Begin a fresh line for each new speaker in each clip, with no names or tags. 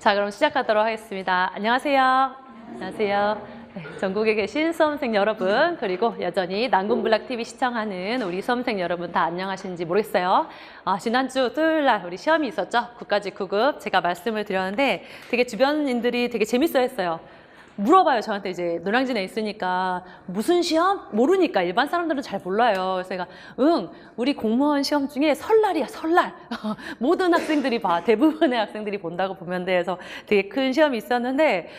자, 그럼 시작하도록 하겠습니다. 안녕하세요. 안녕하세요. 네, 전국에 계신 수험생 여러분, 그리고 여전히 난군불락TV 시청하는 우리 수험생 여러분 다 안녕하시는지 모르겠어요. 지난주 토요일날 우리 시험이 있었죠? 국가직 9급. 제가 말씀을 드렸는데 되게 주변인들이 되게 재밌어 했어요. 물어봐요. 저한테 이제 노량진에 있으니까 무슨 시험? 모르니까 일반 사람들은 잘 몰라요. 그래서 제가 우리 공무원 시험 중에 설날이야, 설날. 모든 학생들이 봐. 대부분의 학생들이 본다고 보면 돼. 그래서 되게 큰 시험이 있었는데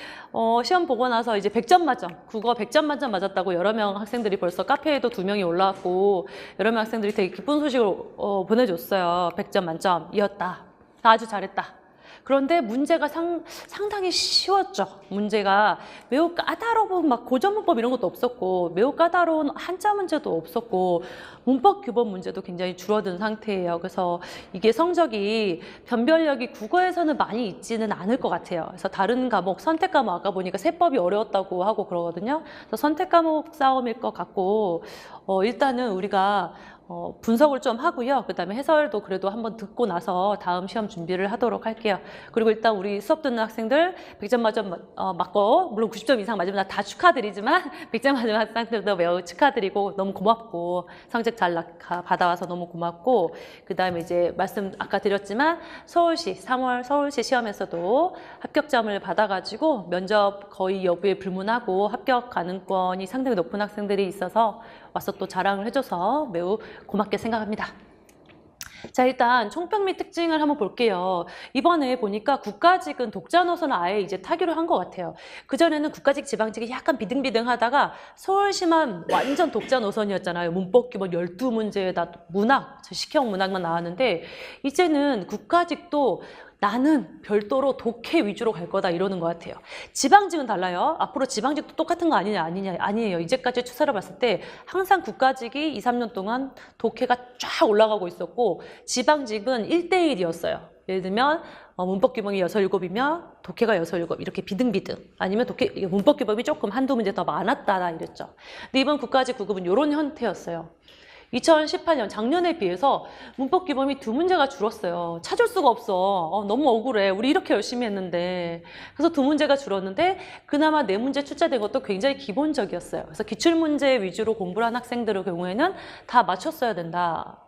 시험 보고 나서 이제 100점 만점, 국어 100점 만점 맞았다고 여러 명 학생들이 벌써 카페에도 2명이 올라왔고 여러 명 학생들이 되게 기쁜 소식을 보내줬어요. 100점 만점이었다. 아주 잘했다. 그런데 문제가 상당히 쉬웠죠. 문제가 매우 까다로운 막 고전문법 이런 것도 없었고 매우 까다로운 한자 문제도 없었고 문법 규범 문제도 굉장히 줄어든 상태예요. 그래서 이게 성적이 변별력이 국어에서는 많이 있지는 않을 것 같아요. 그래서 다른 과목, 선택 과목 아까 보니까 세법이 어려웠다고 하고 그러거든요. 그래서 선택 과목 싸움일 것 같고 일단은 우리가 분석을 좀 하고요. 그 다음에 해설도 그래도 한번 듣고 나서 다음 시험 준비를 하도록 할게요. 그리고 일단 우리 수업 듣는 학생들 100점 만점 맞고 물론 90점 이상 맞으면 다 축하드리지만 100점 맞은 학생들도 매우 축하드리고 너무 고맙고 성적 잘 받아와서 너무 고맙고 그 다음에 이제 말씀 아까 드렸지만 서울시 3월 서울시 시험에서도 합격점을 받아가지고 면접 거의 여부에 불문하고 합격 가능성이 상당히 높은 학생들이 있어서 와서 또 자랑을 해줘서 매우 고맙게 생각합니다. 자, 일단 총평 및 특징을 한번 볼게요. 이번에 보니까 국가직은 독자 노선을 아예 이제 타기로 한 것 같아요. 그전에는 국가직, 지방직이 약간 비등비등하다가 서울시만 완전 독자 노선이었잖아요. 문법 기본 12문제에다 문학, 식형 문학만 나왔는데 이제는 국가직도 나는 별도로 독해 위주로 갈 거다 이러는 것 같아요. 지방직은 달라요. 앞으로 지방직도 똑같은 거 아니에요. 이제까지 추세를 봤을 때 항상 국가직이 2, 3년 동안 독해가 쫙 올라가고 있었고 지방직은 1대1이었어요. 예를 들면 문법 규범이 6, 7이면 독해가 6, 7 이렇게 비등비등 아니면 문법 규범이 조금 한두 문제 더 많았다 이랬죠. 근데 이번 국가직 9급은 이런 형태였어요. 2018년 작년에 비해서 문법 규범이 2문제가 줄었어요. 찾을 수가 없어. 너무 억울해. 우리 이렇게 열심히 했는데. 그래서 2문제가 줄었는데 그나마 4문제 출제된 것도 굉장히 기본적이었어요. 그래서 기출문제 위주로 공부를 한 학생들의 경우에는 다 맞췄어야 된다.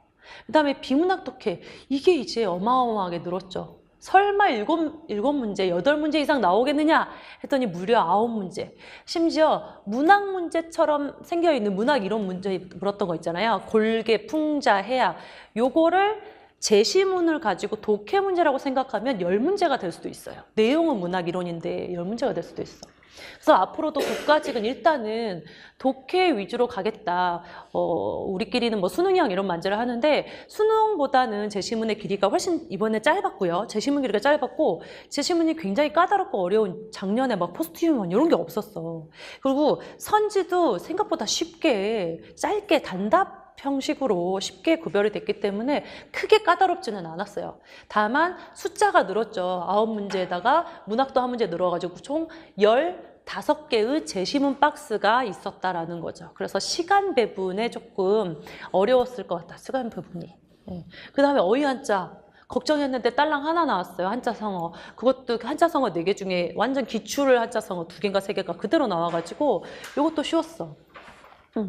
그 다음에 비문학 독해. 이게 이제 어마어마하게 늘었죠. 설마 7문제, 8문제 이상 나오겠느냐 했더니 무려 9문제. 심지어 문학 문제처럼 생겨있는 문학 이론 문제 물었던 거 있잖아요. 골계, 풍자, 해야. 요거를 제시문을 가지고 독해 문제라고 생각하면 10문제가 될 수도 있어요. 내용은 문학 이론인데 10문제가 될 수도 있어. 그래서 앞으로도 국가직은 일단은 독해 위주로 가겠다. 우리끼리는 뭐 수능형 이런 만재를 하는데 수능보다는 제시문의 길이가 훨씬 이번에 짧았고요. 제시문 길이가 짧았고 제시문이 굉장히 까다롭고 어려운 작년에 막 포스트유먼 이런 게 없었어. 그리고 선지도 생각보다 쉽게 짧게 단답 형식으로 쉽게 구별이 됐기 때문에 크게 까다롭지는 않았어요. 다만 숫자가 늘었죠. 9문제에다가 문학도 한 문제 늘어가지고 총 15개의 제시문 박스가 있었다라는 거죠. 그래서 시간 배분에 조금 어려웠을 것 같다. 시간 배분이. 네. 그 다음에 어휘 한자. 걱정했는데 딸랑 하나 나왔어요. 한자성어. 그것도 한자성어 4개 중에 완전 기출 한자성어 2개인가 3개가 그대로 나와가지고 이것도 쉬웠어.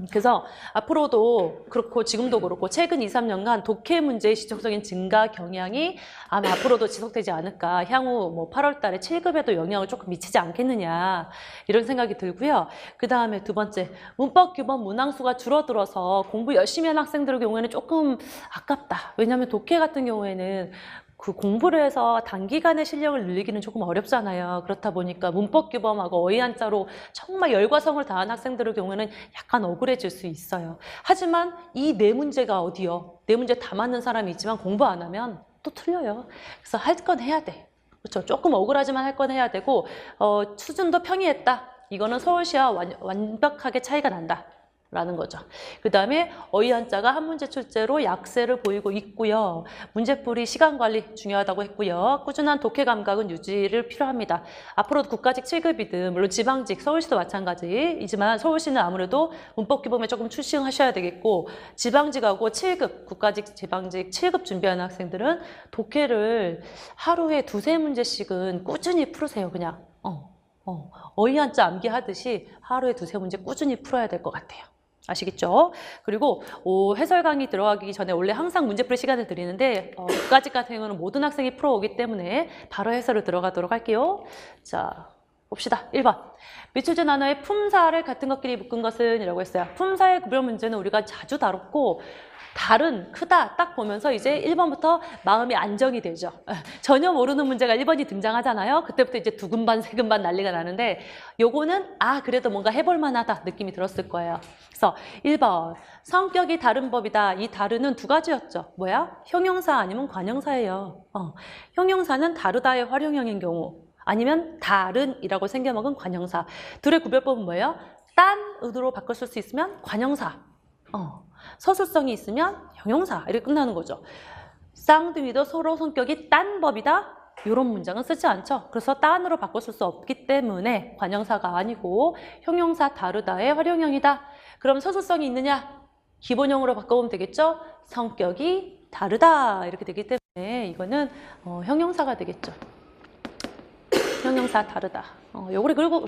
그래서 앞으로도 그렇고 지금도 그렇고 최근 2, 3년간 독해 문제의 지속적인 증가 경향이 아마 앞으로도 지속되지 않을까. 향후 뭐 8월 달에 7급에도 영향을 조금 미치지 않겠느냐 이런 생각이 들고요. 그 다음에 두 번째, 문법 규범 문항수가 줄어들어서 공부 열심히 하는 학생들의 경우에는 조금 아깝다. 왜냐하면 독해 같은 경우에는 그 공부를 해서 단기간에 실력을 늘리기는 조금 어렵잖아요. 그렇다 보니까 문법 규범하고 어휘 한자로 정말 열과 성을 다한 학생들의 경우에는 약간 억울해질 수 있어요. 하지만 이 4문제가 어디요? 4문제 다 맞는 사람이 있지만 공부 안 하면 또 틀려요. 그래서 할 건 해야 돼. 그렇죠? 조금 억울하지만 할 건 해야 되고 수준도 평이했다. 이거는 서울시와 완벽하게 차이가 난다. 라는 거죠. 그 다음에 어휘 한자가 한 문제 출제로 약세를 보이고 있고요. 문제풀이 시간 관리 중요하다고 했고요. 꾸준한 독해 감각은 유지를 필요합니다. 앞으로도 국가직 7급이든 물론 지방직, 서울시도 마찬가지이지만 서울시는 아무래도 문법 기본에 조금 출시하셔야 되겠고 지방직하고 7급, 국가직, 지방직 7급 준비하는 학생들은 독해를 하루에 2~3문제씩은 꾸준히 풀으세요. 그냥 어휘 한자 암기하듯이 하루에 2~3문제 꾸준히 풀어야 될 것 같아요. 아시겠죠? 그리고 해설 강의 들어가기 전에 원래 항상 문제풀이 시간을 드리는데 국가직 같은 경우는 모든 학생이 풀어오기 때문에 바로 해설을 들어가도록 할게요. 자, 봅시다. 1번. 미출제 단어의 품사를 같은 것끼리 묶은 것은 이라고 했어요. 품사의 구별 문제는 우리가 자주 다뤘고 달은 크다 딱 보면서 이제 1번부터 마음이 안정이 되죠. 전혀 모르는 문제가 1번이 등장하잖아요. 그때부터 이제 두근반 세근반 난리가 나는데 요거는 그래도 뭔가 해볼 만하다 느낌이 들었을 거예요. 그래서 1번 성격이 다른 법이다. 이 다르는 두 가지였죠. 뭐야? 형용사 아니면 관형사예요. 형용사는 다르다의 활용형인 경우 아니면 다른이라고 생겨먹은 관형사. 둘의 구별법은 뭐예요? 딴 의도로 바꿔 쓸 수 있으면 관형사. 서술성이 있으면 형용사 이렇게 끝나는 거죠. 쌍둥이도 서로 성격이 딴 법이다. 이런 문장은 쓰지 않죠. 그래서 딴으로 바꿔 쓸 수 없기 때문에 관형사가 아니고 형용사 다르다의 활용형이다. 그럼 서술성이 있느냐? 기본형으로 바꿔보면 되겠죠. 성격이 다르다 이렇게 되기 때문에 이거는 형용사가 되겠죠. 형용사 다르다.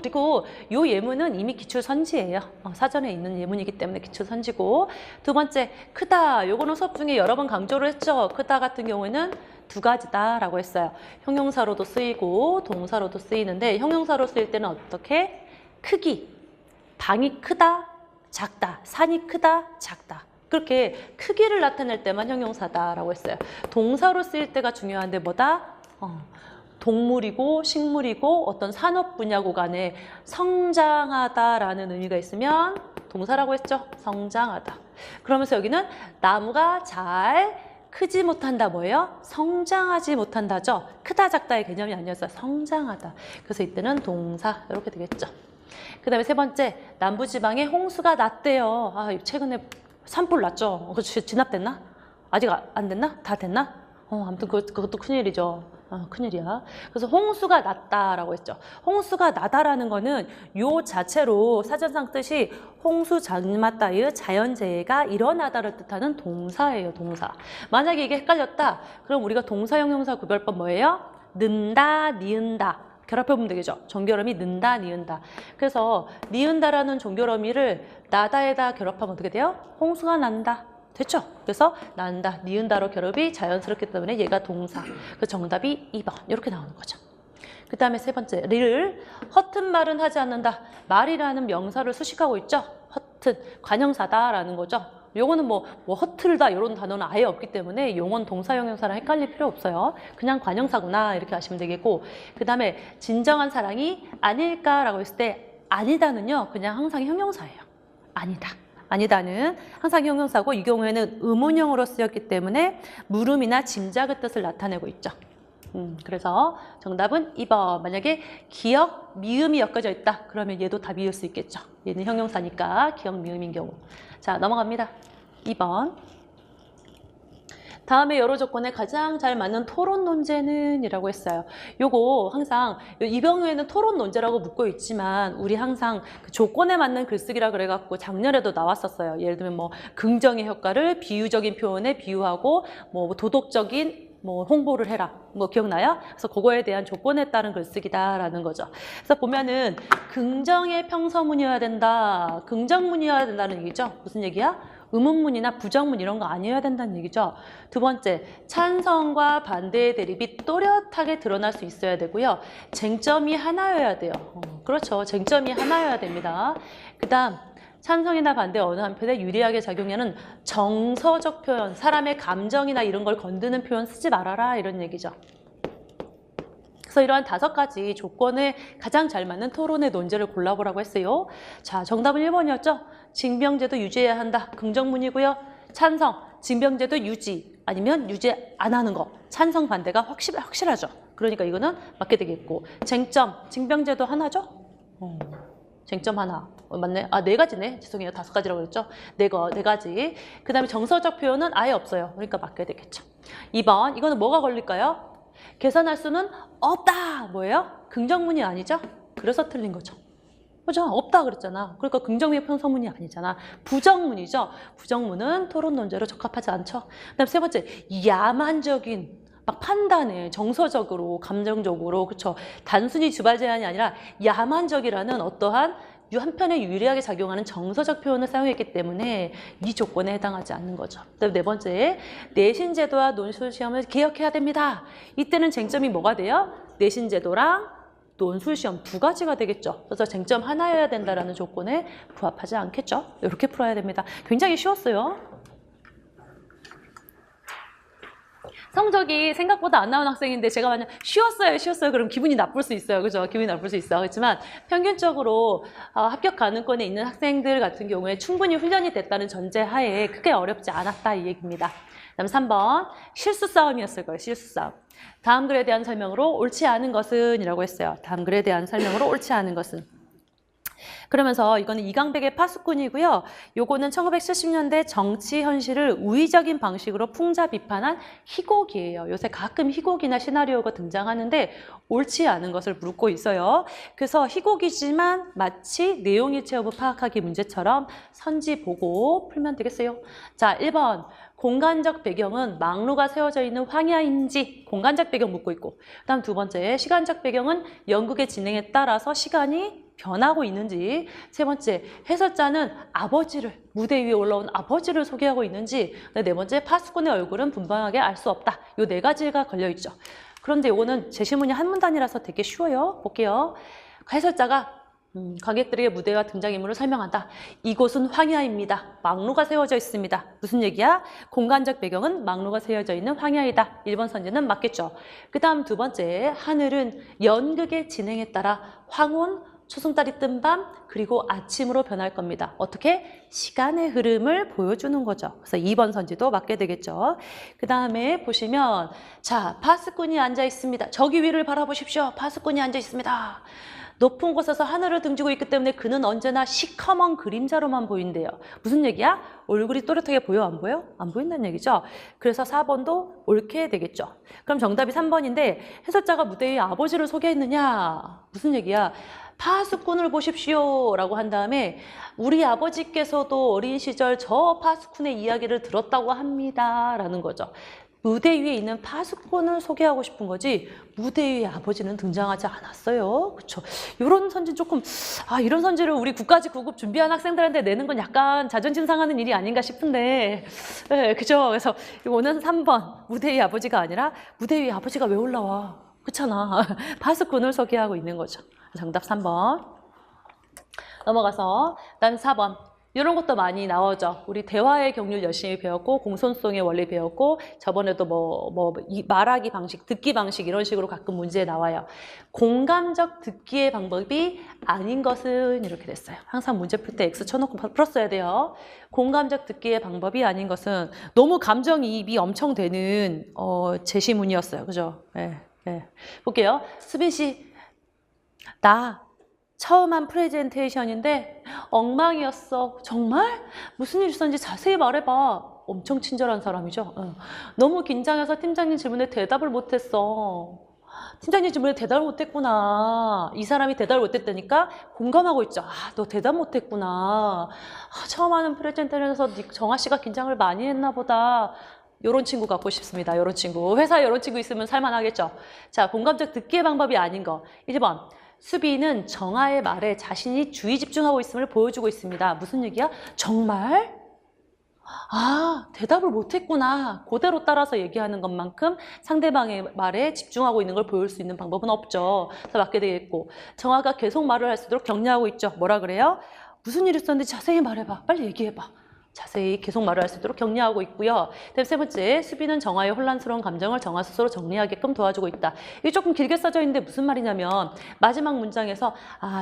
그리고 요 예문은 이미 기출선지예요. 사전에 있는 예문이기 때문에 기출선지고. 두 번째, 크다. 요거는 수업 중에 여러 번 강조를 했죠. 크다 같은 경우에는 두 가지다라고 했어요. 형용사로도 쓰이고 동사로도 쓰이는데 형용사로 쓰일 때는 어떻게? 크기. 방이 크다, 작다. 산이 크다, 작다. 그렇게 크기를 나타낼 때만 형용사다라고 했어요. 동사로 쓰일 때가 중요한데 뭐다? 동물이고 식물이고 어떤 산업 분야고 간에 성장하다라는 의미가 있으면 동사라고 했죠. 성장하다. 그러면서 여기는 나무가 잘 크지 못한다 뭐예요? 성장하지 못한다죠. 크다 작다의 개념이 아니었어요. 성장하다. 그래서 이때는 동사 이렇게 되겠죠. 그 다음에 세 번째, 남부지방에 홍수가 났대요. 최근에 산불 났죠. 그거 진압됐나? 아직 안 됐나? 다 됐나? 아무튼 그것도 큰일이죠. 큰일이야. 그래서 홍수가 났다라고 했죠. 홍수가 나다라는 거는 요 자체로 사전상 뜻이 홍수 장마 따위의 자연재해가 일어나다를 뜻하는 동사예요. 동사. 만약에 이게 헷갈렸다. 그럼 우리가 동사 형용사 구별법 뭐예요? 는다, 니은다. 결합해보면 되겠죠. 종결음이 는다, 니은다. 그래서 니은다라는 종결어미를 나다에다 결합하면 어떻게 돼요? 홍수가 난다. 됐죠? 그래서 난다, 니은다로 결합이 자연스럽기 때문에 얘가 동사. 그 정답이 2번. 이렇게 나오는 거죠. 그 다음에 세 번째, 를 허튼 말은 하지 않는다. 말이라는 명사를 수식하고 있죠? 허튼, 관형사다라는 거죠. 요거는 뭐 허틀다 이런 단어는 아예 없기 때문에 용언 동사 형용사랑 헷갈릴 필요 없어요. 그냥 관형사구나 이렇게 아시면 되겠고, 그 다음에 진정한 사랑이 아닐까라고 했을 때 아니다는요 그냥 항상 형용사예요. 아니다. 아니다는 항상 형용사고 이 경우에는 의문형으로 쓰였기 때문에 물음이나 짐작의 뜻을 나타내고 있죠. 그래서 정답은 2번. 만약에 기역, 미음이 엮여져 있다. 그러면 얘도 다 미을 수 있겠죠. 얘는 형용사니까 기역, 미음인 경우. 자, 넘어갑니다. 2번. 다음에 여러 조건에 가장 잘 맞는 토론 논제는 이라고 했어요. 요거 항상 이 경우에는 토론 논제라고 묻고 있지만 우리 항상 그 조건에 맞는 글쓰기라 그래갖고 작년에도 나왔었어요. 예를 들면 뭐 긍정의 효과를 비유적인 표현에 비유하고 뭐 도덕적인 홍보를 해라. 기억나요? 그래서 그거에 대한 조건에 따른 글쓰기다라는 거죠. 그래서 보면은 긍정의 평서문이어야 된다. 긍정문이어야 된다는 얘기죠. 무슨 얘기야? 의문문이나 부정문 이런 거 아니어야 된다는 얘기죠. 두 번째, 찬성과 반대의 대립이 또렷하게 드러날 수 있어야 되고요. 쟁점이 하나여야 돼요. 그렇죠. 쟁점이 하나여야 됩니다. 그 다음, 찬성이나 반대 어느 한편에 유리하게 작용하는 정서적 표현, 사람의 감정이나 이런 걸 건드는 표현 쓰지 말아라 이런 얘기죠. 그래서 이러한 5가지 조건에 가장 잘 맞는 토론의 논제를 골라보라고 했어요. 자, 정답은 1번이었죠. 징병제도 유지해야 한다. 긍정문이고요. 찬성, 징병제도 유지 아니면 유지 안 하는 거. 찬성 반대가 확실하죠. 그러니까 이거는 맞게 되겠고. 쟁점, 징병제도 하나죠. 쟁점 하나. 맞네. 아, 네 가지네. 죄송해요. 5가지라고 그랬죠? 네 가지. 그 다음에 정서적 표현은 아예 없어요. 그러니까 맡겨야 되겠죠. 2번. 이거는 뭐가 걸릴까요? 계산할 수는 없다. 뭐예요? 긍정문이 아니죠? 그래서 틀린 거죠. 그죠? 없다 그랬잖아. 그러니까 긍정의 편서문이 아니잖아. 부정문이죠. 부정문은 토론 논제로 적합하지 않죠. 그다음 세 번째, 야만적인 막 판단해. 정서적으로, 감정적으로, 그렇죠. 단순히 주발 제한이 아니라 야만적이라는 어떠한 한편에 유리하게 작용하는 정서적 표현을 사용했기 때문에 이 조건에 해당하지 않는 거죠. 그다음 네 번째, 내신 제도와 논술 시험을 개혁해야 됩니다. 이때는 쟁점이 뭐가 돼요? 내신 제도랑 논술 시험 2가지가 되겠죠. 그래서 쟁점 하나여야 된다라는 조건에 부합하지 않겠죠. 이렇게 풀어야 됩니다. 굉장히 쉬웠어요. 성적이 생각보다 안 나온 학생인데 제가 만약 쉬웠어요. 그럼 기분이 나쁠 수 있어요. 그죠? 기분이 나쁠 수 있어. 그렇지만 평균적으로 합격 가능권에 있는 학생들 같은 경우에 충분히 훈련이 됐다는 전제하에 크게 어렵지 않았다 이 얘기입니다. 그다음 3번 실수 싸움이었을 거예요. 실수 싸움. 다음 글에 대한 설명으로 옳지 않은 것은 이라고 했어요. 다음 글에 대한 설명으로 옳지 않은 것은. 그러면서 이거는 이강백의 파수꾼이고요. 요거는 1970년대 정치 현실을 우의적인 방식으로 풍자 비판한 희곡이에요. 요새 가끔 희곡이나 시나리오가 등장하는데 옳지 않은 것을 묻고 있어요. 그래서 희곡이지만 마치 내용일치 여부 파악하기 문제처럼 선지 보고 풀면 되겠어요. 자, 1번. 공간적 배경은 망루가 세워져 있는 황야인지 공간적 배경 묻고 있고, 그다음 두 번째 시간적 배경은 연극의 진행에 따라서 시간이 변하고 있는지, 세 번째 해설자는 아버지를 무대 위에 올라온 아버지를 소개하고 있는지, 네 번째 파수꾼의 얼굴은 분명하게 알 수 없다. 요 네 가지가 걸려 있죠. 그런데 이거는 제시문이 한 문단이라서 되게 쉬워요. 볼게요. 해설자가 관객들에게 무대와 등장인물을 설명한다. 이곳은 황야입니다. 망루가 세워져 있습니다. 무슨 얘기야? 공간적 배경은 망루가 세워져 있는 황야이다. 1번 선지는 맞겠죠. 그 다음 두 번째, 하늘은 연극의 진행에 따라 황혼, 초승달이 뜬 밤, 그리고 아침으로 변할 겁니다. 어떻게? 시간의 흐름을 보여주는 거죠. 그래서 2번 선지도 맞게 되겠죠. 그 다음에 보시면, 자, 파수꾼이 앉아 있습니다. 저기 위를 바라보십시오. 파수꾼이 앉아 있습니다. 높은 곳에서 하늘을 등지고 있기 때문에 그는 언제나 시커먼 그림자로만 보인대요. 무슨 얘기야? 얼굴이 또렷하게 보여? 안 보여? 안 보인다는 얘기죠. 그래서 4번도 옳게 되겠죠. 그럼 정답이 3번인데 해설자가 무대 위에 아버지를 소개했느냐? 무슨 얘기야? 파수꾼을 보십시오 라고 한 다음에 우리 아버지께서도 어린 시절 저 파수꾼의 이야기를 들었다고 합니다 라는 거죠. 무대 위에 있는 파수꾼을 소개하고 싶은 거지 무대 위에 아버지는 등장하지 않았어요. 그렇죠? 이런 선지 조금 이런 선지를 우리 국가직 9급 준비한 학생들한테 내는 건 약간 자존심 상하는 일이 아닌가 싶은데 네, 그죠? 그래서 이거는 3번 무대 위에 아버지가 아니라 무대 위에 아버지가 왜 올라와? 그렇잖아. 파수꾼을 소개하고 있는 거죠. 정답 3번. 넘어가서 그다음 4번. 이런 것도 많이 나오죠. 우리 대화의 경륜 열심히 배웠고 공손성의 원리 배웠고 저번에도 말하기 방식, 듣기 방식 이런 식으로 가끔 문제에 나와요. 공감적 듣기의 방법이 아닌 것은 이렇게 됐어요. 항상 문제 풀 때 X 쳐놓고 풀었어야 돼요. 공감적 듣기의 방법이 아닌 것은 너무 감정이입이 엄청 되는 제시문이었어요. 그죠? 네, 네. 볼게요. 수빈 씨, 나 처음 한 프레젠테이션인데 엉망이었어. 정말? 무슨 일 있었는지 자세히 말해봐. 엄청 친절한 사람이죠. 너무 긴장해서 팀장님 질문에 대답을 못했어. 팀장님 질문에 대답을 못했구나. 이 사람이 대답을 못했다니까 공감하고 있죠. 너 대답 못했구나. 처음 하는 프레젠테이션에서 정아 씨가 긴장을 많이 했나 보다. 요런 친구 갖고 싶습니다. 요런 친구. 회사에 요런 친구 있으면 살만하겠죠. 자, 공감적 듣기의 방법이 아닌 거. 1번. 수비는 정아의 말에 자신이 주의 집중하고 있음을 보여주고 있습니다. 무슨 얘기야? 정말? 대답을 못했구나. 그대로 따라서 얘기하는 것만큼 상대방의 말에 집중하고 있는 걸 보일 수 있는 방법은 없죠. 그래서 맞게 되겠고, 정아가 계속 말을 할 수 있도록 격려하고 있죠. 뭐라 그래요? 무슨 일이 있었는데 자세히 말해봐. 빨리 얘기해봐. 자세히 계속 말을 할 수 있도록 격려하고 있고요. 다음 세 번째, 수비는 정아의 혼란스러운 감정을 정아 스스로 정리하게끔 도와주고 있다. 이게 조금 길게 써져 있는데 무슨 말이냐면 마지막 문장에서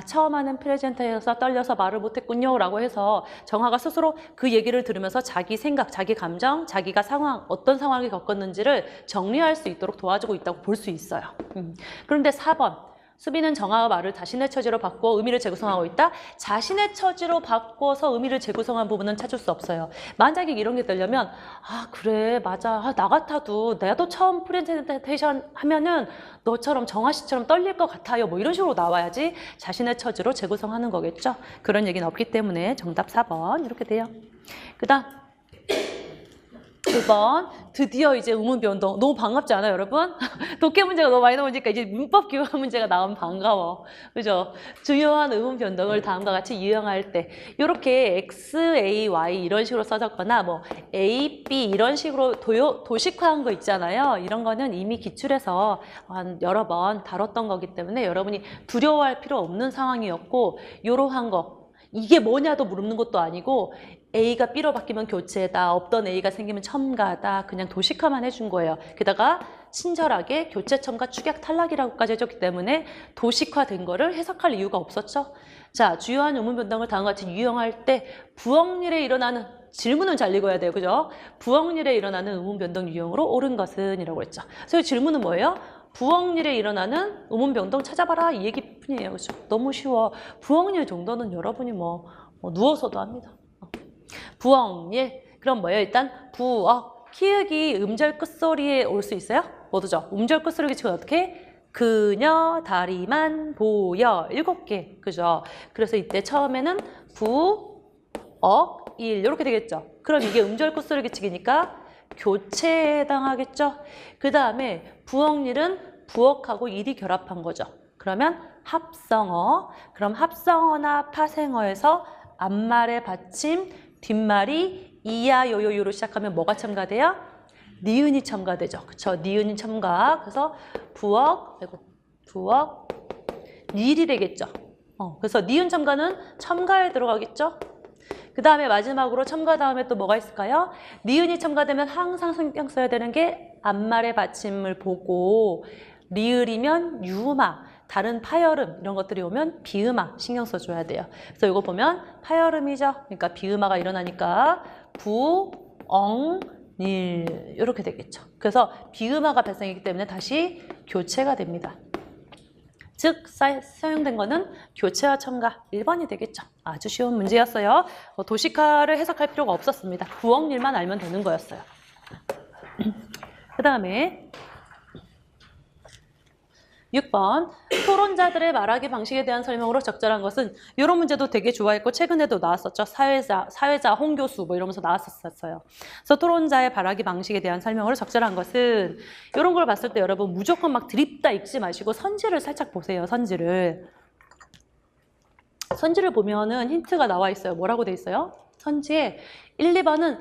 처음 하는 프레젠터에서 떨려서 말을 못했군요 라고 해서 정아가 스스로 그 얘기를 들으면서 자기 생각, 자기 감정, 자기가 어떤 상황을 겪었는지를 정리할 수 있도록 도와주고 있다고 볼 수 있어요. 그런데 4번, 수비는 정하와 말을 자신의 처지로 바꿔 의미를 재구성하고 있다. 자신의 처지로 바꿔서 의미를 재구성한 부분은 찾을 수 없어요. 만약에 이런 게 되려면 아 그래 맞아 나 같아도 나도 처음 프레젠테이션 하면은 너처럼 정하 씨처럼 떨릴 것 같아요. 뭐 이런 식으로 나와야지 자신의 처지로 재구성하는 거겠죠. 그런 얘기는 없기 때문에 정답 4번 이렇게 돼요. 그 다음 2번 드디어 이제 의문 변동. 너무 반갑지 않아요 여러분? 독해 문제가 너무 많이 나오니까 이제 문법 기호 문제가 나오면 반가워. 그죠? 주요한 의문 변동을 다음과 같이 유형할 때 이렇게 X, A, Y 이런 식으로 써졌거나 뭐 A, B 이런 식으로 도식화한 거 있잖아요. 이런 거는 이미 기출에서 한 여러 번 다뤘던 거기 때문에 여러분이 두려워할 필요 없는 상황이었고 이러한 거 이게 뭐냐도 물는 것도 아니고 A가 B로 바뀌면 교체다. 없던 A가 생기면 첨가다. 그냥 도식화만 해준 거예요. 게다가 친절하게 교체, 첨가, 축약, 탈락이라고까지 해줬기 때문에 도식화된 거를 해석할 이유가 없었죠. 자, 주요한 의문 변동을 다음과 같이 유형할 때 부억일에 일어나는 질문은 잘 읽어야 돼요. 그죠? 부억일에 일어나는 의문 변동 유형으로 옳은 것은 이라고 했죠. 그래서 질문은 뭐예요? 부억일에 일어나는 의문 변동 찾아봐라 이 얘기뿐이에요. 그죠? 너무 쉬워. 부억일 정도는 여러분이 뭐 누워서도 합니다. 부억일 그럼 뭐예요? 일단 부억 키읔이 음절 끝소리에 올 수 있어요? 뭐죠? 음절 끝소리 기칙은 어떻게? 그녀 다리만 보여 7개 그죠? 그래서 이때 처음에는 부억 일 이렇게 되겠죠? 그럼 이게 음절 끝소리 기칙이니까 교체에 해당하겠죠? 그 다음에 부억일은 부억하고 일이 결합한 거죠. 그러면 합성어 그럼 합성어나 파생어에서 앞말의 받침 뒷말이 이야 요요요로 시작하면 뭐가 첨가돼요? 니은이 첨가되죠. 그쵸? 니은이 첨가. 그래서 부억, 일이 되겠죠. 그래서 니은 첨가는 첨가에 들어가겠죠. 그 다음에 마지막으로 첨가 다음에 또 뭐가 있을까요? 니은이 첨가되면 항상 신경 써야 되는 게 앞말의 받침을 보고 리을이면 유음아, 다른 파열음 이런 것들이 오면 비음아 신경 써줘야 돼요. 그래서 이거 보면 파열음이죠. 그러니까 비음아가 일어나니까 부, 엉, 닐 이렇게 되겠죠. 그래서 비음아가 발생했기 때문에 다시 교체가 됩니다. 즉 사용된 거는 교체와 첨가 1번이 되겠죠. 아주 쉬운 문제였어요. 도식화를 해석할 필요가 없었습니다. 부억일만 알면 되는 거였어요. 그 다음에 6번 토론자들의 말하기 방식에 대한 설명으로 적절한 것은 이런 문제도 되게 좋아했고 최근에도 나왔었죠. 사회자 홍교수 뭐 이러면서 나왔었어요. 그래서 토론자의 말하기 방식에 대한 설명으로 적절한 것은 이런 걸 봤을 때 여러분 무조건 막 드립다 읽지 마시고 선지를 살짝 보세요. 선지를 보면은 힌트가 나와 있어요. 뭐라고 돼 있어요? 선지에 1, 2번은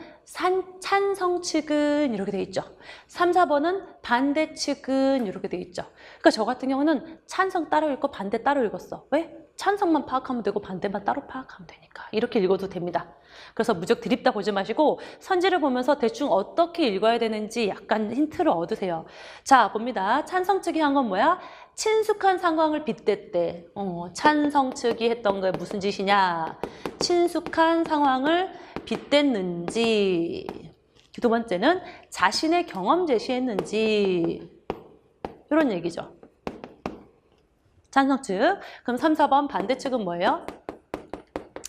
찬성 측은 이렇게 돼 있죠. 3, 4번은 반대 측은 이렇게 돼 있죠. 그러니까 저 같은 경우는 찬성 따로 읽고 반대 따로 읽었어. 왜? 찬성만 파악하면 되고 반대만 따로 파악하면 되니까. 이렇게 읽어도 됩니다. 그래서 무조건 드립다 보지 마시고 선지를 보면서 대충 어떻게 읽어야 되는지 약간 힌트를 얻으세요. 자, 봅니다. 찬성 측이 한 건 뭐야? 친숙한 상황을 빗댔대. 찬성 측이 했던 게 무슨 짓이냐? 친숙한 상황을 빗댔는지. 두 번째는 자신의 경험 제시했는지. 이런 얘기죠. 찬성 측. 그럼 3, 4번 반대 측은 뭐예요?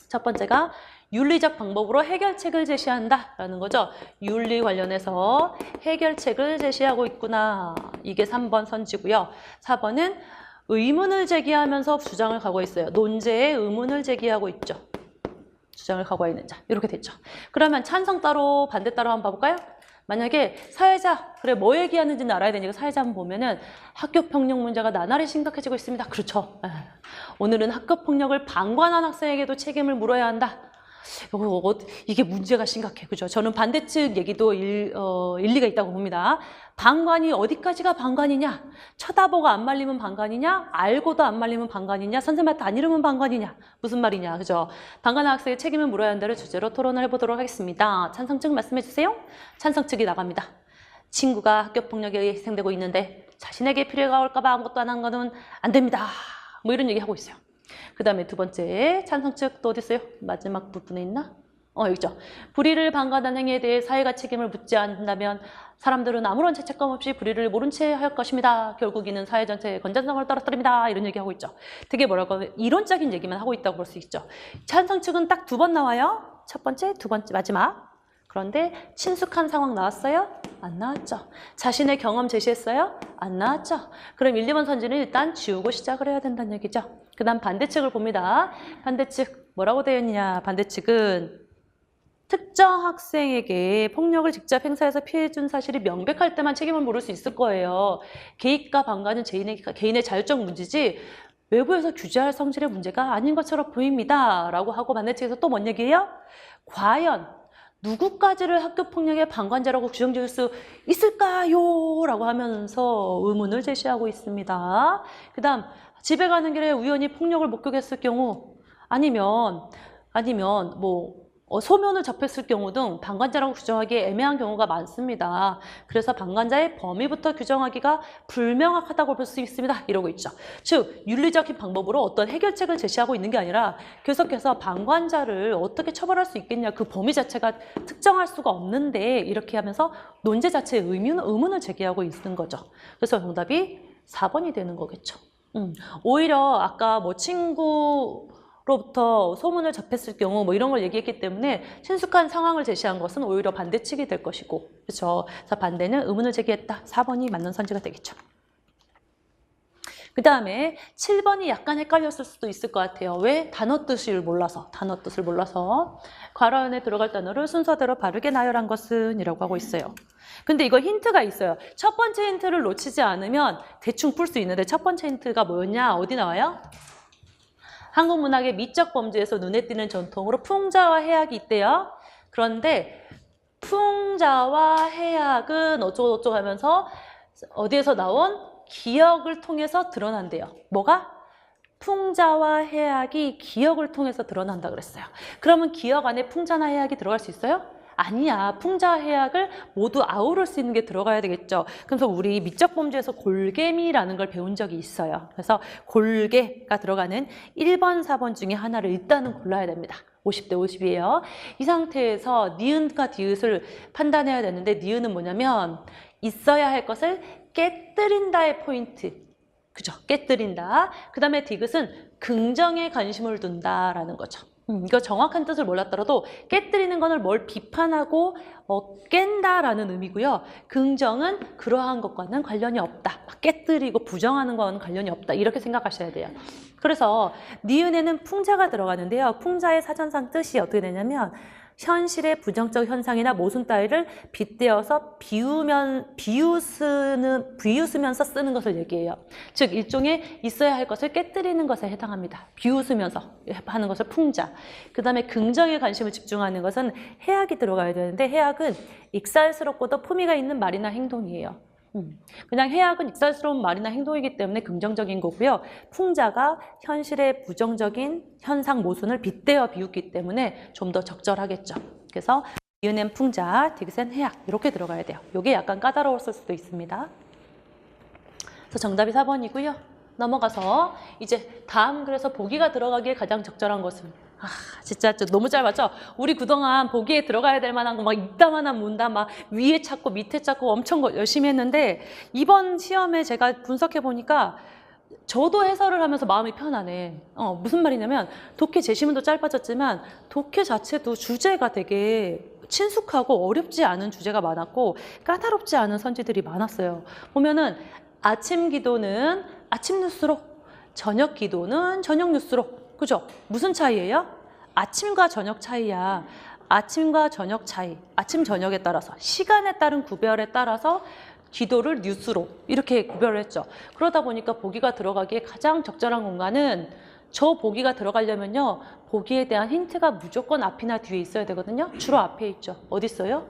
첫 번째가 윤리적 방법으로 해결책을 제시한다라는 거죠. 윤리 관련해서 해결책을 제시하고 있구나. 이게 3번 선지고요. 4번은 의문을 제기하면서 주장을 가고 있어요. 논제에 의문을 제기하고 있죠. 주장을 가고 있는 자. 이렇게 됐죠. 그러면 찬성 따로 반대 따로 한번 봐볼까요? 만약에 사회자, 그래 뭐 얘기하는지는 알아야 되니까 사회자 한번 보면은 학교폭력 문제가 나날이 심각해지고 있습니다. 그렇죠. 오늘은 학교폭력을 방관한 학생에게도 책임을 물어야 한다. 이게 문제가 심각해. 그죠? 저는 반대측 얘기도 일리가 있다고 봅니다. 방관이 어디까지가 방관이냐? 쳐다보고 안 말리면 방관이냐? 알고도 안 말리면 방관이냐? 선생님한테 안 이르면 방관이냐? 무슨 말이냐? 그죠? 방관한 학생의 책임을 물어야 한다를 주제로 토론을 해보도록 하겠습니다. 찬성측 말씀해 주세요. 찬성측이 나갑니다. 친구가 학교폭력에 의해 희생되고 있는데 자신에게 피해가 올까 봐 아무것도 안 한 거는 안 됩니다. 뭐 이런 얘기 하고 있어요. 그 다음에 두 번째 찬성 측 또 어디 있어요? 마지막 부분에 있나? 여기 있죠. 불의를 방관한 행위에 대해 사회가 책임을 묻지 않는다면 사람들은 아무런 죄책감 없이 불의를 모른 채 할 것입니다. 결국 이는 사회 전체의 건전성을 떨어뜨립니다. 이런 얘기하고 있죠. 되게 뭐라고 하면 이론적인 얘기만 하고 있다고 볼 수 있죠. 찬성 측은 딱 2번 나와요. 첫 번째, 두 번째, 마지막. 그런데 친숙한 상황 나왔어요? 안 나왔죠. 자신의 경험 제시했어요? 안 나왔죠. 그럼 1, 2번 선지는 일단 지우고 시작을 해야 된다는 얘기죠. 그 다음 반대측을 봅니다. 반대측 뭐라고 되어 있느냐. 반대측은 특정 학생에게 폭력을 직접 행사해서 피해준 사실이 명백할 때만 책임을 물을 수 있을 거예요. 개입과 방관은 개인의 자율적 문제지 외부에서 규제할 성질의 문제가 아닌 것처럼 보입니다. 라고 하고 반대측에서 또 뭔 얘기예요? 과연 누구까지를 학교폭력의 방관자라고 규정지을 수 있을까요? 라고 하면서 의문을 제시하고 있습니다. 그 다음 집에 가는 길에 우연히 폭력을 목격했을 경우 아니면 소면을 접했을 경우 등 방관자라고 규정하기 애매한 경우가 많습니다. 그래서 방관자의 범위부터 규정하기가 불명확하다고 볼 수 있습니다. 이러고 있죠. 즉 윤리적인 방법으로 어떤 해결책을 제시하고 있는 게 아니라 계속해서 방관자를 어떻게 처벌할 수 있겠냐, 그 범위 자체가 특정할 수가 없는데 이렇게 하면서 논제 자체에 의문을 제기하고 있는 거죠. 그래서 정답이 4번이 되는 거겠죠. 오히려 아까 친구로부터 소문을 접했을 경우 이런 걸 얘기했기 때문에 친숙한 상황을 제시한 것은 오히려 반대측이 될 것이고, 그렇죠? 그래서 반대는 의문을 제기했다. 4번이 맞는 선지가 되겠죠. 그 다음에 7번이 약간 헷갈렸을 수도 있을 것 같아요. 왜? 단어 뜻을 몰라서. 괄호 안에 들어갈 단어를 순서대로 바르게 나열한 것은 이라고 하고 있어요. 근데 이거 힌트가 있어요. 첫 번째 힌트를 놓치지 않으면 대충 풀 수 있는데 첫 번째 힌트가 뭐였냐? 어디 나와요? 한국 문학의 미적 범주에서 눈에 띄는 전통으로 풍자와 해악이 있대요. 그런데 풍자와 해악은 어쩌고저쩌고 하면서 어디에서 나온 기억을 통해서 드러난대요. 뭐가? 풍자와 해악이 기억을 통해서 드러난다 그랬어요. 그러면 기억 안에 풍자나 해악이 들어갈 수 있어요? 아니야. 풍자와 해악을 모두 아우를 수 있는 게 들어가야 되겠죠. 그래서 우리 미적 범주에서 골개미라는 걸 배운 적이 있어요. 그래서 골개가 들어가는 1번, 4번 중에 하나를 일단은 골라야 됩니다. 50대 50이에요. 이 상태에서 니은과 디귿을 판단해야 되는데 니은은 뭐냐면 있어야 할 것을 깨뜨린다의 포인트. 그죠? 깨뜨린다. 그 다음에 디귿은 긍정에 관심을 둔다라는 거죠. 이거 정확한 뜻을 몰랐더라도 깨뜨리는 거는 뭘 비판하고 깬다라는 의미고요. 긍정은 그러한 것과는 관련이 없다. 깨뜨리고 부정하는 거와는 관련이 없다. 이렇게 생각하셔야 돼요. 그래서 니은에는 풍자가 들어가는데요. 풍자의 사전상 뜻이 어떻게 되냐면 현실의 부정적 현상이나 모순 따위를 빗대어서 비웃으면서 쓰는 것을 얘기해요. 즉 일종의 있어야 할 것을 깨뜨리는 것에 해당합니다. 비웃으면서 하는 것을 풍자. 그 다음에 긍정에 관심을 집중하는 것은 해악이 들어가야 되는데 해악은 익살스럽고도 품위가 있는 말이나 행동이에요. 그냥 해악은 익살스러운 말이나 행동이기 때문에 긍정적인 거고요. 풍자가 현실의 부정적인 현상 모순을 빗대어 비웃기 때문에 좀 더 적절하겠죠. 그래서 니은엔 풍자, 디귿엔 해악 이렇게 들어가야 돼요. 이게 약간 까다로웠을 수도 있습니다. 그래서 정답이 4번이고요. 넘어가서 이제 다음 그래서 보기가 들어가기에 가장 적절한 것은 진짜 너무 짧았죠? 우리 그동안 보기에 들어가야 될 만한 거 막 이따만한 문단 막 위에 찾고 밑에 찾고 엄청 열심히 했는데 이번 시험에 제가 분석해 보니까 저도 해설을 하면서 마음이 편하네. 무슨 말이냐면 독해 제시문도 짧아졌지만 독해 자체도 주제가 되게 친숙하고 어렵지 않은 주제가 많았고 까다롭지 않은 선지들이 많았어요. 보면은 아침 기도는 아침 뉴스로, 저녁 기도는 저녁 뉴스로. 그죠? 무슨 차이예요? 아침과 저녁 차이야. 아침과 저녁 차이. 아침, 저녁에 따라서 시간에 따른 구별에 따라서 기도를 뉴스로 이렇게 구별을 했죠. 그러다 보니까 보기가 들어가기에 가장 적절한 공간은 저 보기가 들어가려면요. 보기에 대한 힌트가 무조건 앞이나 뒤에 있어야 되거든요. 주로 앞에 있죠. 어디 있어요?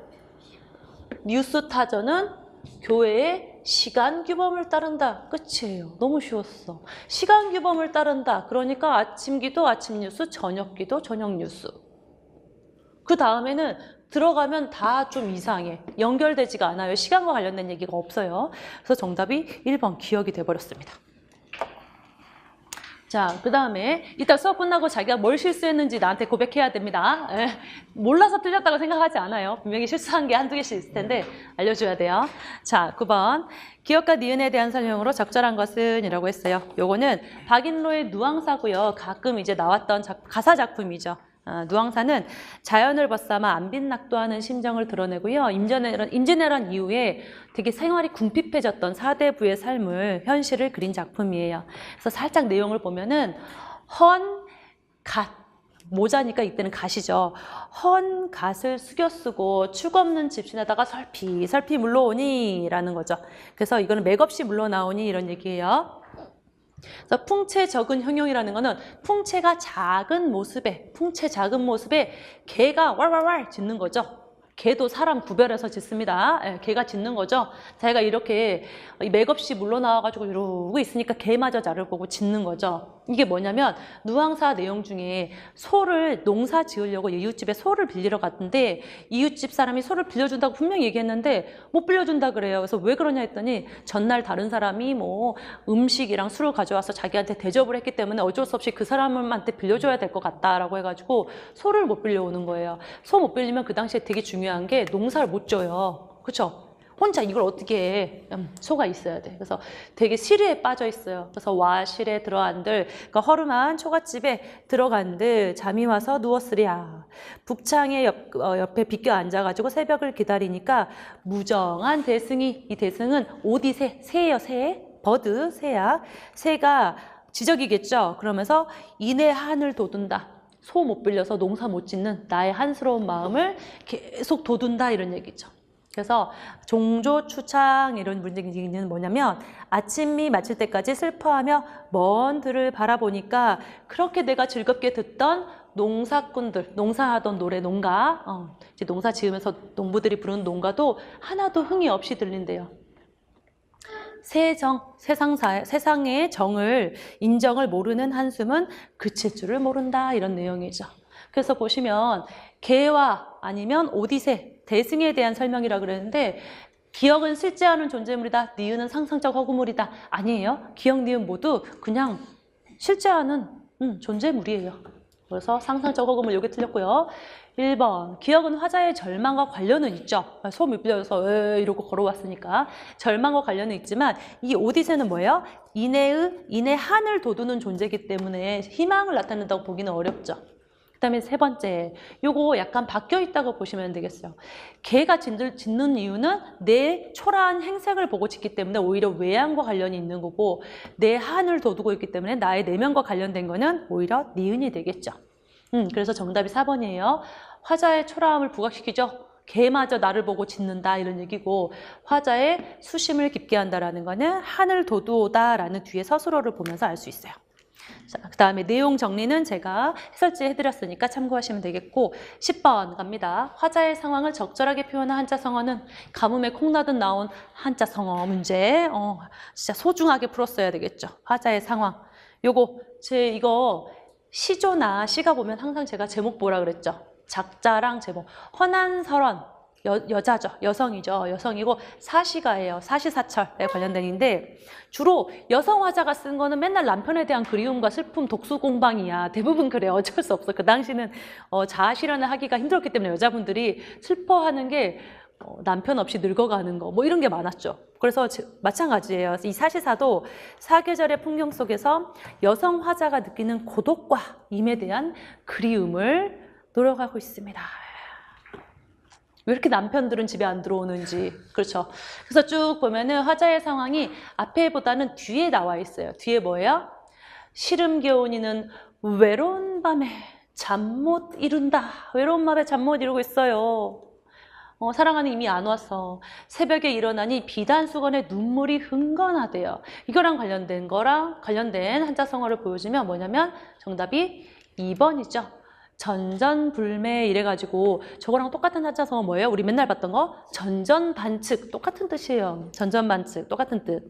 뉴스 타전은 교회의 시간 규범을 따른다. 끝이에요. 너무 쉬웠어. 시간 규범을 따른다. 그러니까 아침 기도, 아침 뉴스, 저녁 기도, 저녁 뉴스. 그 다음에는 들어가면 다 좀 이상해. 연결되지가 않아요. 시간과 관련된 얘기가 없어요. 그래서 정답이 1번 기억이 돼버렸습니다. 자, 그 다음에 이따 수업 끝나고 자기가 뭘 실수했는지 나한테 고백해야 됩니다. 예, 몰라서 틀렸다고 생각하지 않아요. 분명히 실수한 게 한두 개씩 있을 텐데 알려줘야 돼요. 자, 9번. 기억과 니은에 대한 설명으로 적절한 것은 이라고 했어요. 요거는 박인로의 누앙사고요. 가끔 이제 나왔던 가사 작품이죠. 누앙사는 자연을 벗삼아 안빈낙도하는 심정을 드러내고요. 임진왜란 이후에 되게 생활이 궁핍해졌던 사대부의 삶을 현실을 그린 작품이에요. 그래서 살짝 내용을 보면은 갓 모자니까 이때는 갓이죠. 헌 갓을 숙여 쓰고 축 없는 집신에다가 설피 물러오니 라는 거죠. 그래서 이거는 맥없이 물러나오니 이런 얘기예요. 그래서 풍채 적은 형용이라는 거는 풍채가 작은 모습에 개가 왈왈왈 짖는 거죠. 개도 사람 구별해서 짖습니다. 예, 개가 짖는 거죠. 자기가 이렇게 맥없이 물러나와가지고 이러고 있으니까 개마저 나를 보고 짖는 거죠. 이게 뭐냐면 누앙사 내용 중에 소를 농사 지으려고 이웃집에 소를 빌리러 갔는데 이웃집 사람이 소를 빌려준다고 분명히 얘기했는데 못 빌려준다 그래요. 그래서 왜 그러냐 했더니 전날 다른 사람이 뭐 음식이랑 술을 가져와서 자기한테 대접을 했기 때문에 어쩔 수 없이 그 사람한테 빌려줘야 될 것 같다라고 해가지고 소를 못 빌려오는 거예요. 소 못 빌리면 그 당시에 되게 중요한 게 농사를 못 져요. 그렇죠? 혼자 이걸 어떻게 해? 소가 있어야 돼. 그래서 되게 시리에 빠져 있어요. 그래서 와실에 들어간들, 그러니까 허름한 초가집에 들어간들 잠이 와서 누웠으랴. 북창의 옆에 비껴 앉아가지고 새벽을 기다리니까 무정한 대승이, 이 대승은 오디새, 새예요, 새. 버드, 새야. 새가 지적이겠죠. 그러면서 이내 한을 돋운다. 소 못 빌려서 농사 못 짓는 나의 한스러운 마음을 계속 돋운다 이런 얘기죠. 그래서 종조, 추창 이런 문제는 뭐냐면 아침이 마칠 때까지 슬퍼하며 먼 들을 바라보니까 그렇게 내가 즐겁게 듣던 농사꾼들, 농사하던 노래, 농가, 이제 농사 지으면서 농부들이 부르는 농가도 하나도 흥이 없이 들린대요. 세상의 정을, 인정을 모르는 한숨은 그칠 줄을 모른다 이런 내용이죠. 그래서 보시면 개와 아니면 오디세, 대승에 대한 설명이라고 그랬는데 기억은 실제하는 존재물이다. 니은은 상상적 허구물이다. 아니에요. 기억, 니은 모두 그냥 실제하는 존재물이에요. 그래서 상상적 허구물 여기 틀렸고요. 1번 기억은 화자의 절망과 관련은 있죠. 소 밀려서 이러고 걸어왔으니까 절망과 관련은 있지만 이 오디세는 뭐예요? 인의 한을 돋우는 존재이기 때문에 희망을 나타낸다고 보기는 어렵죠. 그 다음에 3번째, 요거 약간 바뀌어 있다고 보시면 되겠어요. 개가 짖는 이유는 내 초라한 행색을 보고 짖기 때문에 오히려 외양과 관련이 있는 거고 내 한을 돋우고 있기 때문에 나의 내면과 관련된 거는 오히려 니은이 되겠죠. 그래서 정답이 4번이에요. 화자의 초라함을 부각시키죠. 개마저 나를 보고 짖는다 이런 얘기고 화자의 수심을 깊게 한다라는 거는 한을 돋우다라는 뒤에 서술어를 보면서 알 수 있어요. 자, 그 다음에 내용 정리는 제가 해설지 해드렸으니까 참고하시면 되겠고 10번 갑니다. 화자의 상황을 적절하게 표현한 한자 성어는 가뭄에 콩나듯 나온 한자 성어 문제 진짜 소중하게 풀었어야 되겠죠. 화자의 상황 요거 이거 시조나 시가 보면 항상 제가 제목 뭐라 그랬죠. 작자랑 제목 헌한설원 여자죠. 여성이죠. 여성이고 사시가예요. 사시사철에 관련된인데 주로 여성 화자가 쓴 거는 맨날 남편에 대한 그리움과 슬픔, 독수공방이야. 대부분 그래. 어쩔 수 없어. 그 당시는 자아 실현을 하기가 힘들었기 때문에 여자분들이 슬퍼하는 게 남편 없이 늙어가는 거 뭐 이런 게 많았죠. 그래서 마찬가지예요. 이 사시사도 사계절의 풍경 속에서 여성 화자가 느끼는 고독과 임에 대한 그리움을 노력하고 있습니다. 왜 이렇게 남편들은 집에 안 들어오는지. 그렇죠. 그래서 쭉 보면은 화자의 상황이 앞에보다는 뒤에 나와 있어요. 뒤에 뭐예요? 시름겨운이는 외로운 밤에 잠 못 이룬다. 외로운 밤에 잠 못 이루고 있어요. 사랑하는 이미 안 왔어. 새벽에 일어나니 비단수건에 눈물이 흥건하대요. 이거랑 관련된 한자성어를 보여주면 뭐냐면 정답이 2번이죠. 전전불매 이래가지고 저거랑 똑같은 한자성어 뭐예요? 우리 맨날 봤던 거? 전전반측 똑같은 뜻이에요. 전전반측 똑같은 뜻.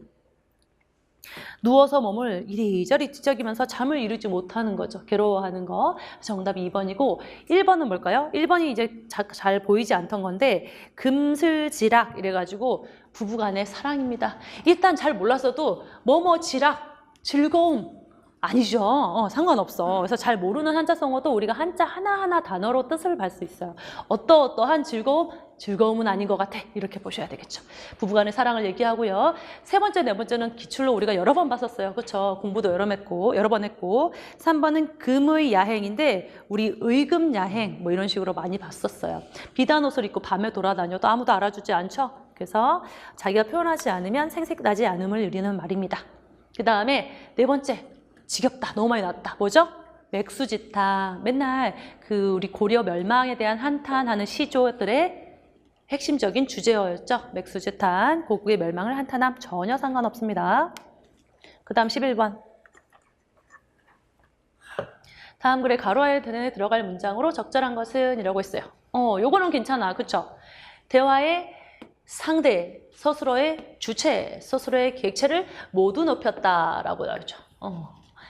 누워서 몸을 이리저리 뒤적이면서 잠을 이루지 못하는 거죠. 괴로워하는 거. 정답이 2번이고 1번은 뭘까요? 1번이 이제 잘 보이지 않던 건데 금슬지락 이래가지고 부부간의 사랑입니다. 일단 잘 몰랐어도 뭐뭐 지락, 즐거움 아니죠. 상관없어. 그래서 잘 모르는 한자성어도 우리가 한자 하나하나 단어로 뜻을 볼 수 있어요. 어떠한 즐거움은 아닌 것 같아. 이렇게 보셔야 되겠죠. 부부간의 사랑을 얘기하고요. 세 번째, 네 번째는 기출로 우리가 여러 번 봤었어요. 그렇죠? 공부도 여러 번 했고. 3번은 금의 야행인데 우리 의금 야행 뭐 이런 식으로 많이 봤었어요. 비단 옷을 입고 밤에 돌아다녀도 아무도 알아주지 않죠. 그래서 자기가 표현하지 않으면 생색나지 않음을 이르는 말입니다. 그 다음에 네 번째, 지겹다. 너무 많이 나왔다. 뭐죠? 맥수지탕. 맨날 우리 고려 멸망에 대한 한탄하는 시조들의 핵심적인 주제어였죠. 맥수지탄, 고국의 멸망을 한탄함 전혀 상관없습니다. 그 다음 11번. 다음 글에 가로 안에 들어갈 문장으로 적절한 것은 이라고 했어요. 요거는 괜찮아. 그쵸? 대화의 상대, 서술어의 주체, 서술어의 객체를 모두 높였다라고 나오죠.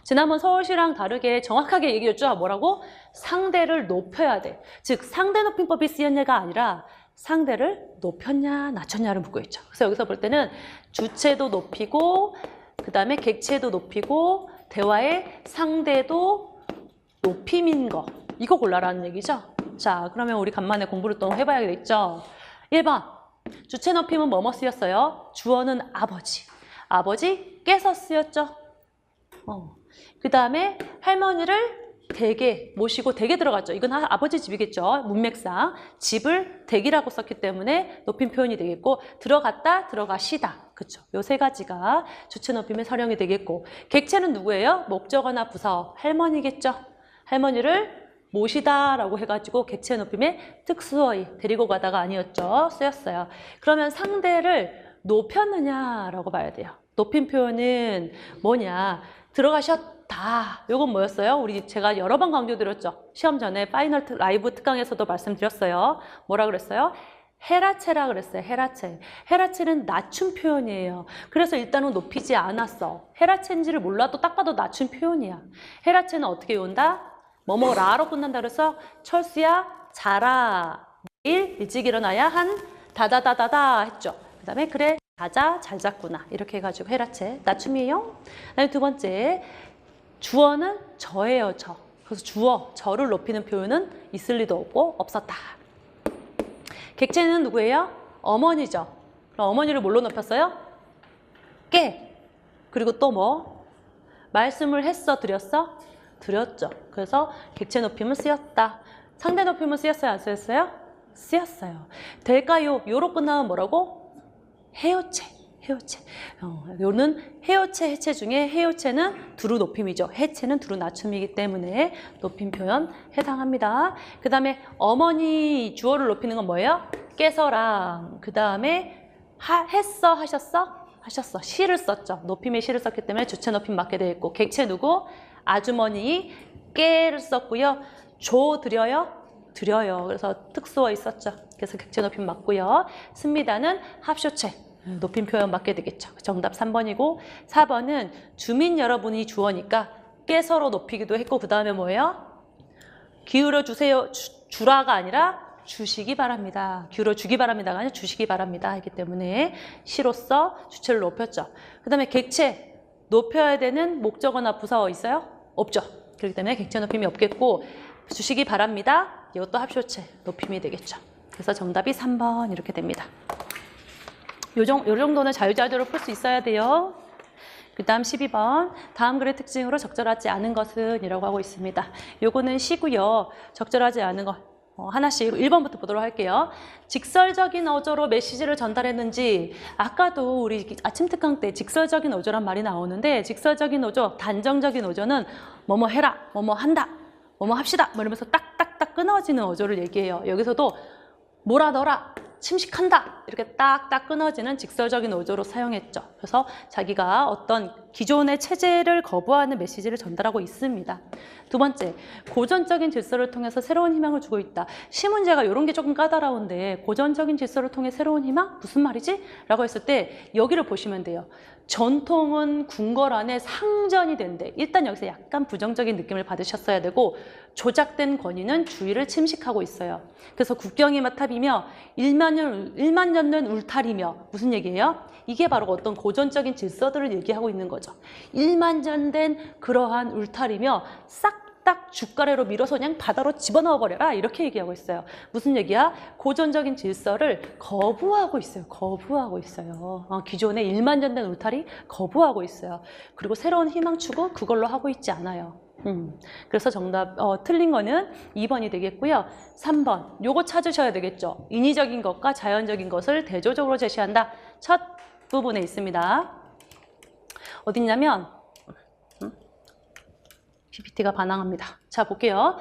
지난번 서울시랑 다르게 정확하게 얘기했죠. 뭐라고? 상대를 높여야 돼. 즉 상대 높임법이 쓰인 예가 아니라 상대를 높였냐 낮췄냐를 묻고 있죠. 그래서 여기서 볼 때는 주체도 높이고 그 다음에 객체도 높이고 대화의 상대도 높임인 거. 이거 골라라는 얘기죠. 자, 그러면 우리 간만에 공부를 또 해봐야겠죠. 1번. 주체 높임은 뭐뭐 쓰였어요? 주어는 아버지. 아버지께서 쓰였죠. 그 다음에 할머니를 댁에 모시고 댁에 들어갔죠. 이건 아버지 집이겠죠. 문맥상. 집을 댁이라고 썼기 때문에 높임 표현이 되겠고 들어갔다, 들어가시다. 그렇죠. 요 세 가지가 주체 높임의 사령이 되겠고 객체는 누구예요? 목적어나 부사, 할머니겠죠. 할머니를 모시다라고 해가지고 객체 높임의 특수어이 데리고 가다가 아니었죠. 쓰였어요. 그러면 상대를 높였느냐라고 봐야 돼요. 높임 표현은 뭐냐? 들어가셨다. 요건 뭐였어요? 제가 여러 번 강조드렸죠. 시험 전에 파이널 라이브 특강에서도 말씀드렸어요. 뭐라 그랬어요? 헤라체라 그랬어요. 헤라체. 헤라체는 낮춤 표현이에요. 그래서 일단은 높이지 않았어. 헤라체인지를 몰라도 딱 봐도 낮춤 표현이야. 헤라체는 어떻게 온다? 뭐뭐라로 끝난다 그래서 철수야 자라 내일 일찍 일어나야 한 다다다다다 했죠. 그 다음에 그래 자자 잘 잤구나 이렇게 해가지고 헤라체 낮춤이에요. 그다음에 두 번째 주어는 저예요. 저. 그래서 주어 저를 높이는 표현은 있을 리도 없고 없었다. 객체는 누구예요? 어머니죠. 그럼 어머니를 뭘로 높였어요? 깨. 그리고 또 뭐? 말씀을 했어 드렸어? 드렸죠. 그래서 객체 높임은 쓰였다. 상대 높임은 쓰였어요? 안 쓰였어요? 쓰였어요. 될까요? 요로 끝나면 뭐라고? 해요체. 해요체. 요는 해요체, 해체 중에 해요체는 두루 높임이죠. 해체는 두루 낮춤이기 때문에 높임 표현 해당합니다. 그 다음에 어머니 주어를 높이는 건 뭐예요? 깨서랑 그 다음에 했어, 하셨어? 하셨어. 시를 썼죠. 높임의 시를 썼기 때문에 주체 높임 맞게 되어 있고 객체 누구? 아주머니 깨를 썼고요. 조 드려요? 드려요. 그래서 특수어 있었죠. 그래서 객체 높임 맞고요. 씁니다는 합쇼체. 높임 표현 맞게 되겠죠. 정답 3번이고 4번은 주민 여러분이 주어니까 깨서로 높이기도 했고 그 다음에 뭐예요? 기울여 주세요. 주라가 아니라 주시기 바랍니다. 기울여 주기 바랍니다가 아니라 주시기 바랍니다. 하기 때문에 시로서 주체를 높였죠. 그 다음에 객체 높여야 되는 목적어나 부사어 있어요? 없죠. 그렇기 때문에 객체 높임이 없겠고 주시기 바랍니다. 이것도 합쇼체 높임이 되겠죠. 그래서 정답이 3번 이렇게 됩니다. 요 정도는 자유자재로 풀 수 있어야 돼요. 그 다음 12번 다음 글의 특징으로 적절하지 않은 것은 이라고 하고 있습니다. 요거는 시고요. 적절하지 않은 것 하나씩 1번부터 보도록 할게요. 직설적인 어조로 메시지를 전달했는지 아까도 우리 아침 특강 때 직설적인 어조란 말이 나오는데 직설적인 어조, 단정적인 어조는 뭐뭐 해라, 뭐뭐 한다, 뭐뭐 합시다 뭐 이러면서 딱딱딱 끊어지는 어조를 얘기해요. 여기서도 뭐라 너라 침식한다 이렇게 딱딱 끊어지는 직설적인 어조로 사용했죠. 그래서 자기가 어떤 기존의 체제를 거부하는 메시지를 전달하고 있습니다. 두 번째, 고전적인 질서를 통해서 새로운 희망을 주고 있다. 시문제가 이런 게 조금 까다로운데 고전적인 질서를 통해 새로운 희망? 무슨 말이지? 라고 했을 때 여기를 보시면 돼요. 전통은 궁궐안에 상전이 된대. 일단 여기서 약간 부정적인 느낌을 받으셨어야 되고 조작된 권위는 주위를 침식하고 있어요. 그래서 국경이 마탑이며 1만 년 된 울타리며 무슨 얘기예요? 이게 바로 어떤 고전적인 질서들을 얘기하고 있는 거죠. 거죠. 일만전된 그러한 울타리며 싹 주가래로 밀어서 그냥 바다로 집어넣어 버려라 이렇게 얘기하고 있어요. 무슨 얘기야? 고전적인 질서를 거부하고 있어요. 거부하고 있어요. 기존의 일만전된 울타리 거부하고 있어요. 그리고 새로운 희망 추구 그걸로 하고 있지 않아요. 그래서 정답 틀린 거는 2번이 되겠고요. 3번 요거 찾으셔야 되겠죠. 인위적인 것과 자연적인 것을 대조적으로 제시한다. 첫 부분에 있습니다. 어디 있냐면 PPT가 반항합니다. 자, 볼게요.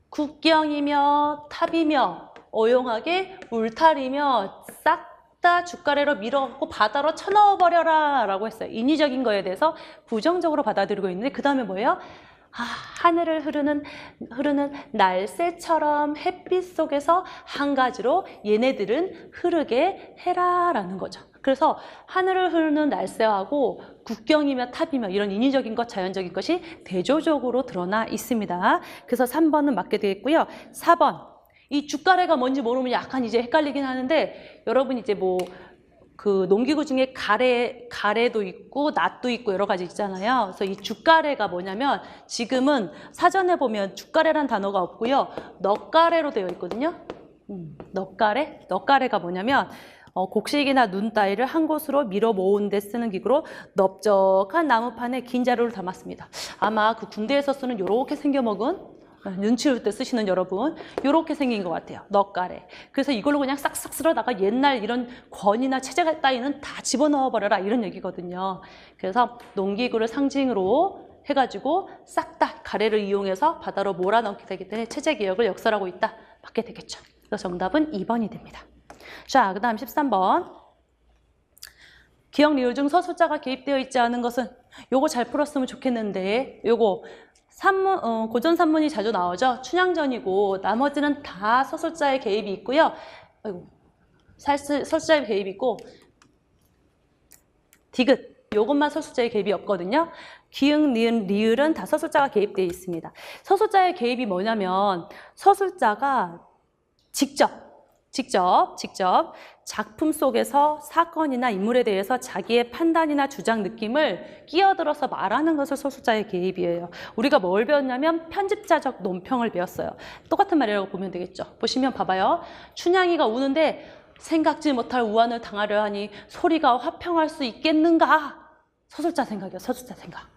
국경이며 탑이며 어용하게 울타리며 싹 다 주가래로 밀어갖고 바다로 쳐넣어버려라 라고 했어요. 인위적인 거에 대해서 부정적으로 받아들이고 있는데 그 다음에 뭐예요? 하늘을 흐르는 날새처럼 햇빛 속에서 한 가지로 얘네들은 흐르게 해라라는 거죠. 그래서 하늘을 흐르는 날새하고 국경이며 탑이며 이런 인위적인 것, 자연적인 것이 대조적으로 드러나 있습니다. 그래서 3번은 맞게 되겠고요. 4번. 이 주가래가 뭔지 모르면 약간 이제 헷갈리긴 하는데 여러분 이제 뭐 그 농기구 중에 가래도 있고 낫도 있고 여러 가지 있잖아요. 그래서 이 주가래가 뭐냐면 지금은 사전에 보면 주가래란 단어가 없고요. 넉가래로 되어 있거든요. 넉가래가 뭐냐면 곡식이나 눈 따위를 한 곳으로 밀어 모은 데 쓰는 기구로 넓적한 나무판에 긴 자루를 담았습니다. 아마 그 군대에서 쓰는 요렇게 생겨먹은 눈치올 때 쓰시는 여러분 요렇게 생긴 것 같아요. 넉가래. 그래서 이걸로 그냥 싹싹 쓸어다가 옛날 이런 권이나 체제 따위는 다 집어넣어 버려라 이런 얘기거든요. 그래서 농기구를 상징으로 해가지고 싹 다 가래를 이용해서 바다로 몰아넣게 되기 때문에 체제개혁을 역설하고 있다. 맞게 되겠죠. 그래서 정답은 2번이 됩니다. 자, 그 다음 13번. 기역, 리을 중 서술자가 개입되어 있지 않은 것은 요거 잘 풀었으면 좋겠는데 요거 고전 산문이 자주 나오죠. 춘향전이고 나머지는 다 서술자의 개입이 있고요. 서술자의 개입이 있고 디귿 요것만 서술자의 개입이 없거든요. 기역, 니은, 리을은 다 서술자가 개입되어 있습니다. 서술자의 개입이 뭐냐면 서술자가 직접 작품 속에서 사건이나 인물에 대해서 자기의 판단이나 주장, 느낌을 끼어들어서 말하는 것을 서술자의 개입이에요. 우리가 뭘 배웠냐면 편집자적 논평을 배웠어요. 똑같은 말이라고 보면 되겠죠. 보시면 봐봐요. 춘향이가 우는데 생각지 못할 우환을 당하려 하니 소리가 화평할 수 있겠는가? 서술자 생각이에요. 서술자 생각.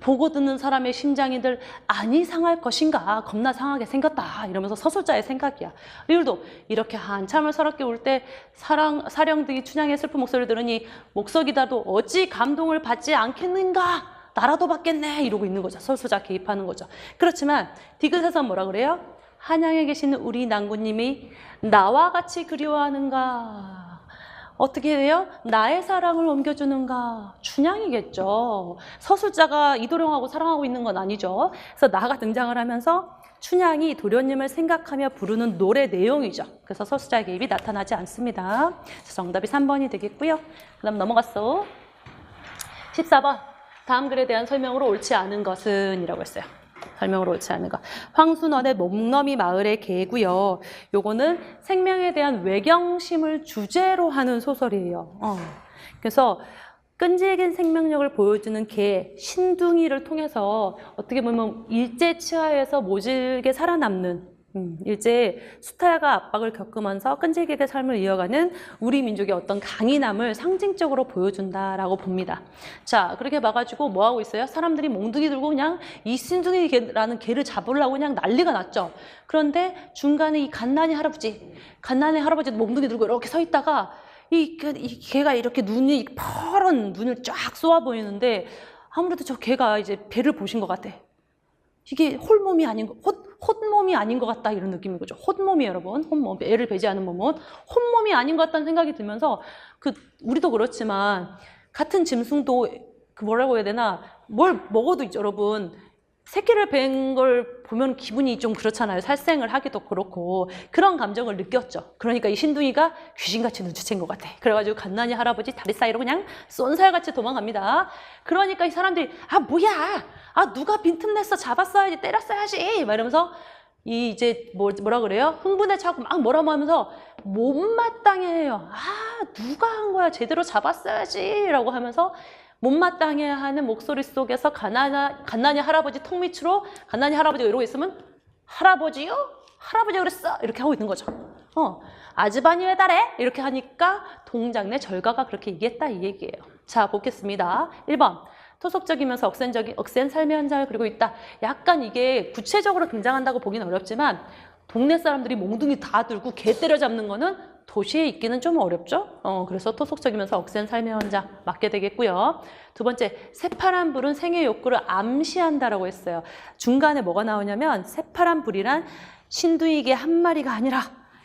보고 듣는 사람의 심장이들 안이 상할 것인가 겁나 상하게 생겼다 이러면서 서술자의 생각이야. 리을도 이렇게 한참을 서럽게 울 때 사령들이 춘향의 슬픈 목소리를 들으니 목석이다도 어찌 감동을 받지 않겠는가 나라도 받겠네 이러고 있는 거죠. 서술자 개입하는 거죠. 그렇지만 디귿에서 뭐라 그래요? 한양에 계시는 우리 낭군님이 나와 같이 그리워하는가 어떻게 해요? 나의 사랑을 옮겨주는가? 춘향이겠죠. 서술자가 이도령하고 사랑하고 있는 건 아니죠. 그래서 나가 등장을 하면서 춘향이 도련님을 생각하며 부르는 노래 내용이죠. 그래서 서술자의 개입이 나타나지 않습니다. 그래서 정답이 3번이 되겠고요. 그 다음 넘어갔어. 14번. 다음 글에 대한 설명으로 옳지 않은 것은 이라고 했어요. 설명으로 옳지 않은 것. 황순원의 목넘이 마을의 개고요. 요거는 생명에 대한 외경심을 주제로 하는 소설이에요. 그래서 끈질긴 생명력을 보여주는 개, 신둥이를 통해서 어떻게 보면 일제 치하에서 모질게 살아남는 일제 수탈과 압박을 겪으면서 끈질기게 삶을 이어가는 우리 민족의 어떤 강인함을 상징적으로 보여준다라고 봅니다. 자, 그렇게 봐가지고 뭐 하고 있어요? 사람들이 몽둥이 들고 그냥 이 신둥이라는 개를 잡으려고 그냥 난리가 났죠. 그런데 중간에 이 갓난이 할아버지도 몽둥이 들고 이렇게 서 있다가 이 개가 이렇게 퍼런 눈을 쫙 쏘아 보이는데 아무래도 저 개가 이제 배를 보신 것 같아. 이게 홀몸이 아닌 거, 헛몸이 아닌 것 같다 이런 느낌인 거죠. 헛몸이 여러분, 헛몸, 애를 배제하는 몸은 헛몸이 아닌 것 같다는 생각이 들면서 우리도 그렇지만 같은 짐승도 뭐라고 해야 되나 뭘 먹어도 있죠, 여러분. 새끼를 뵌 걸 보면 기분이 좀 그렇잖아요. 살생을 하기도 그렇고 그런 감정을 느꼈죠. 그러니까 이 신둥이가 귀신같이 눈치챈 것 같아. 그래가지고 갓난이 할아버지 다리 사이로 그냥 쏜살같이 도망갑니다. 그러니까 이 사람들이 뭐야 누가 빈틈냈어 잡았어야지 때렸어야지 막 이러면서 이제 뭐라 그래요? 흥분에 차고 막 뭐라고 하면서 못마땅해 해요. 누가 한 거야 제대로 잡았어야지 라고 하면서 못마땅해 하는 목소리 속에서 갓난이 할아버지 턱 밑으로 갓난이 할아버지가 이러고 있으면 할아버지요? 할아버지가 그랬어? 이렇게 하고 있는 거죠. 아즈바니 왜 달해? 이렇게 하니까 동작 내 절가가 그렇게 얘기했다 이 얘기예요. 자, 보겠습니다. 1번. 토속적이면서 억센 삶의 현장을 그리고 있다. 약간 이게 구체적으로 등장한다고 보기는 어렵지만 동네 사람들이 몽둥이 다 들고 개 때려잡는 거는 도시에 있기는 좀 어렵죠. 그래서 토속적이면서 억센 삶의 현장 맞게 되겠고요. 두 번째, 새파란 불은 생의 욕구를 암시한다라고 했어요. 중간에 뭐가 나오냐면 새파란 불이란 신두이개 한 마리가 아니라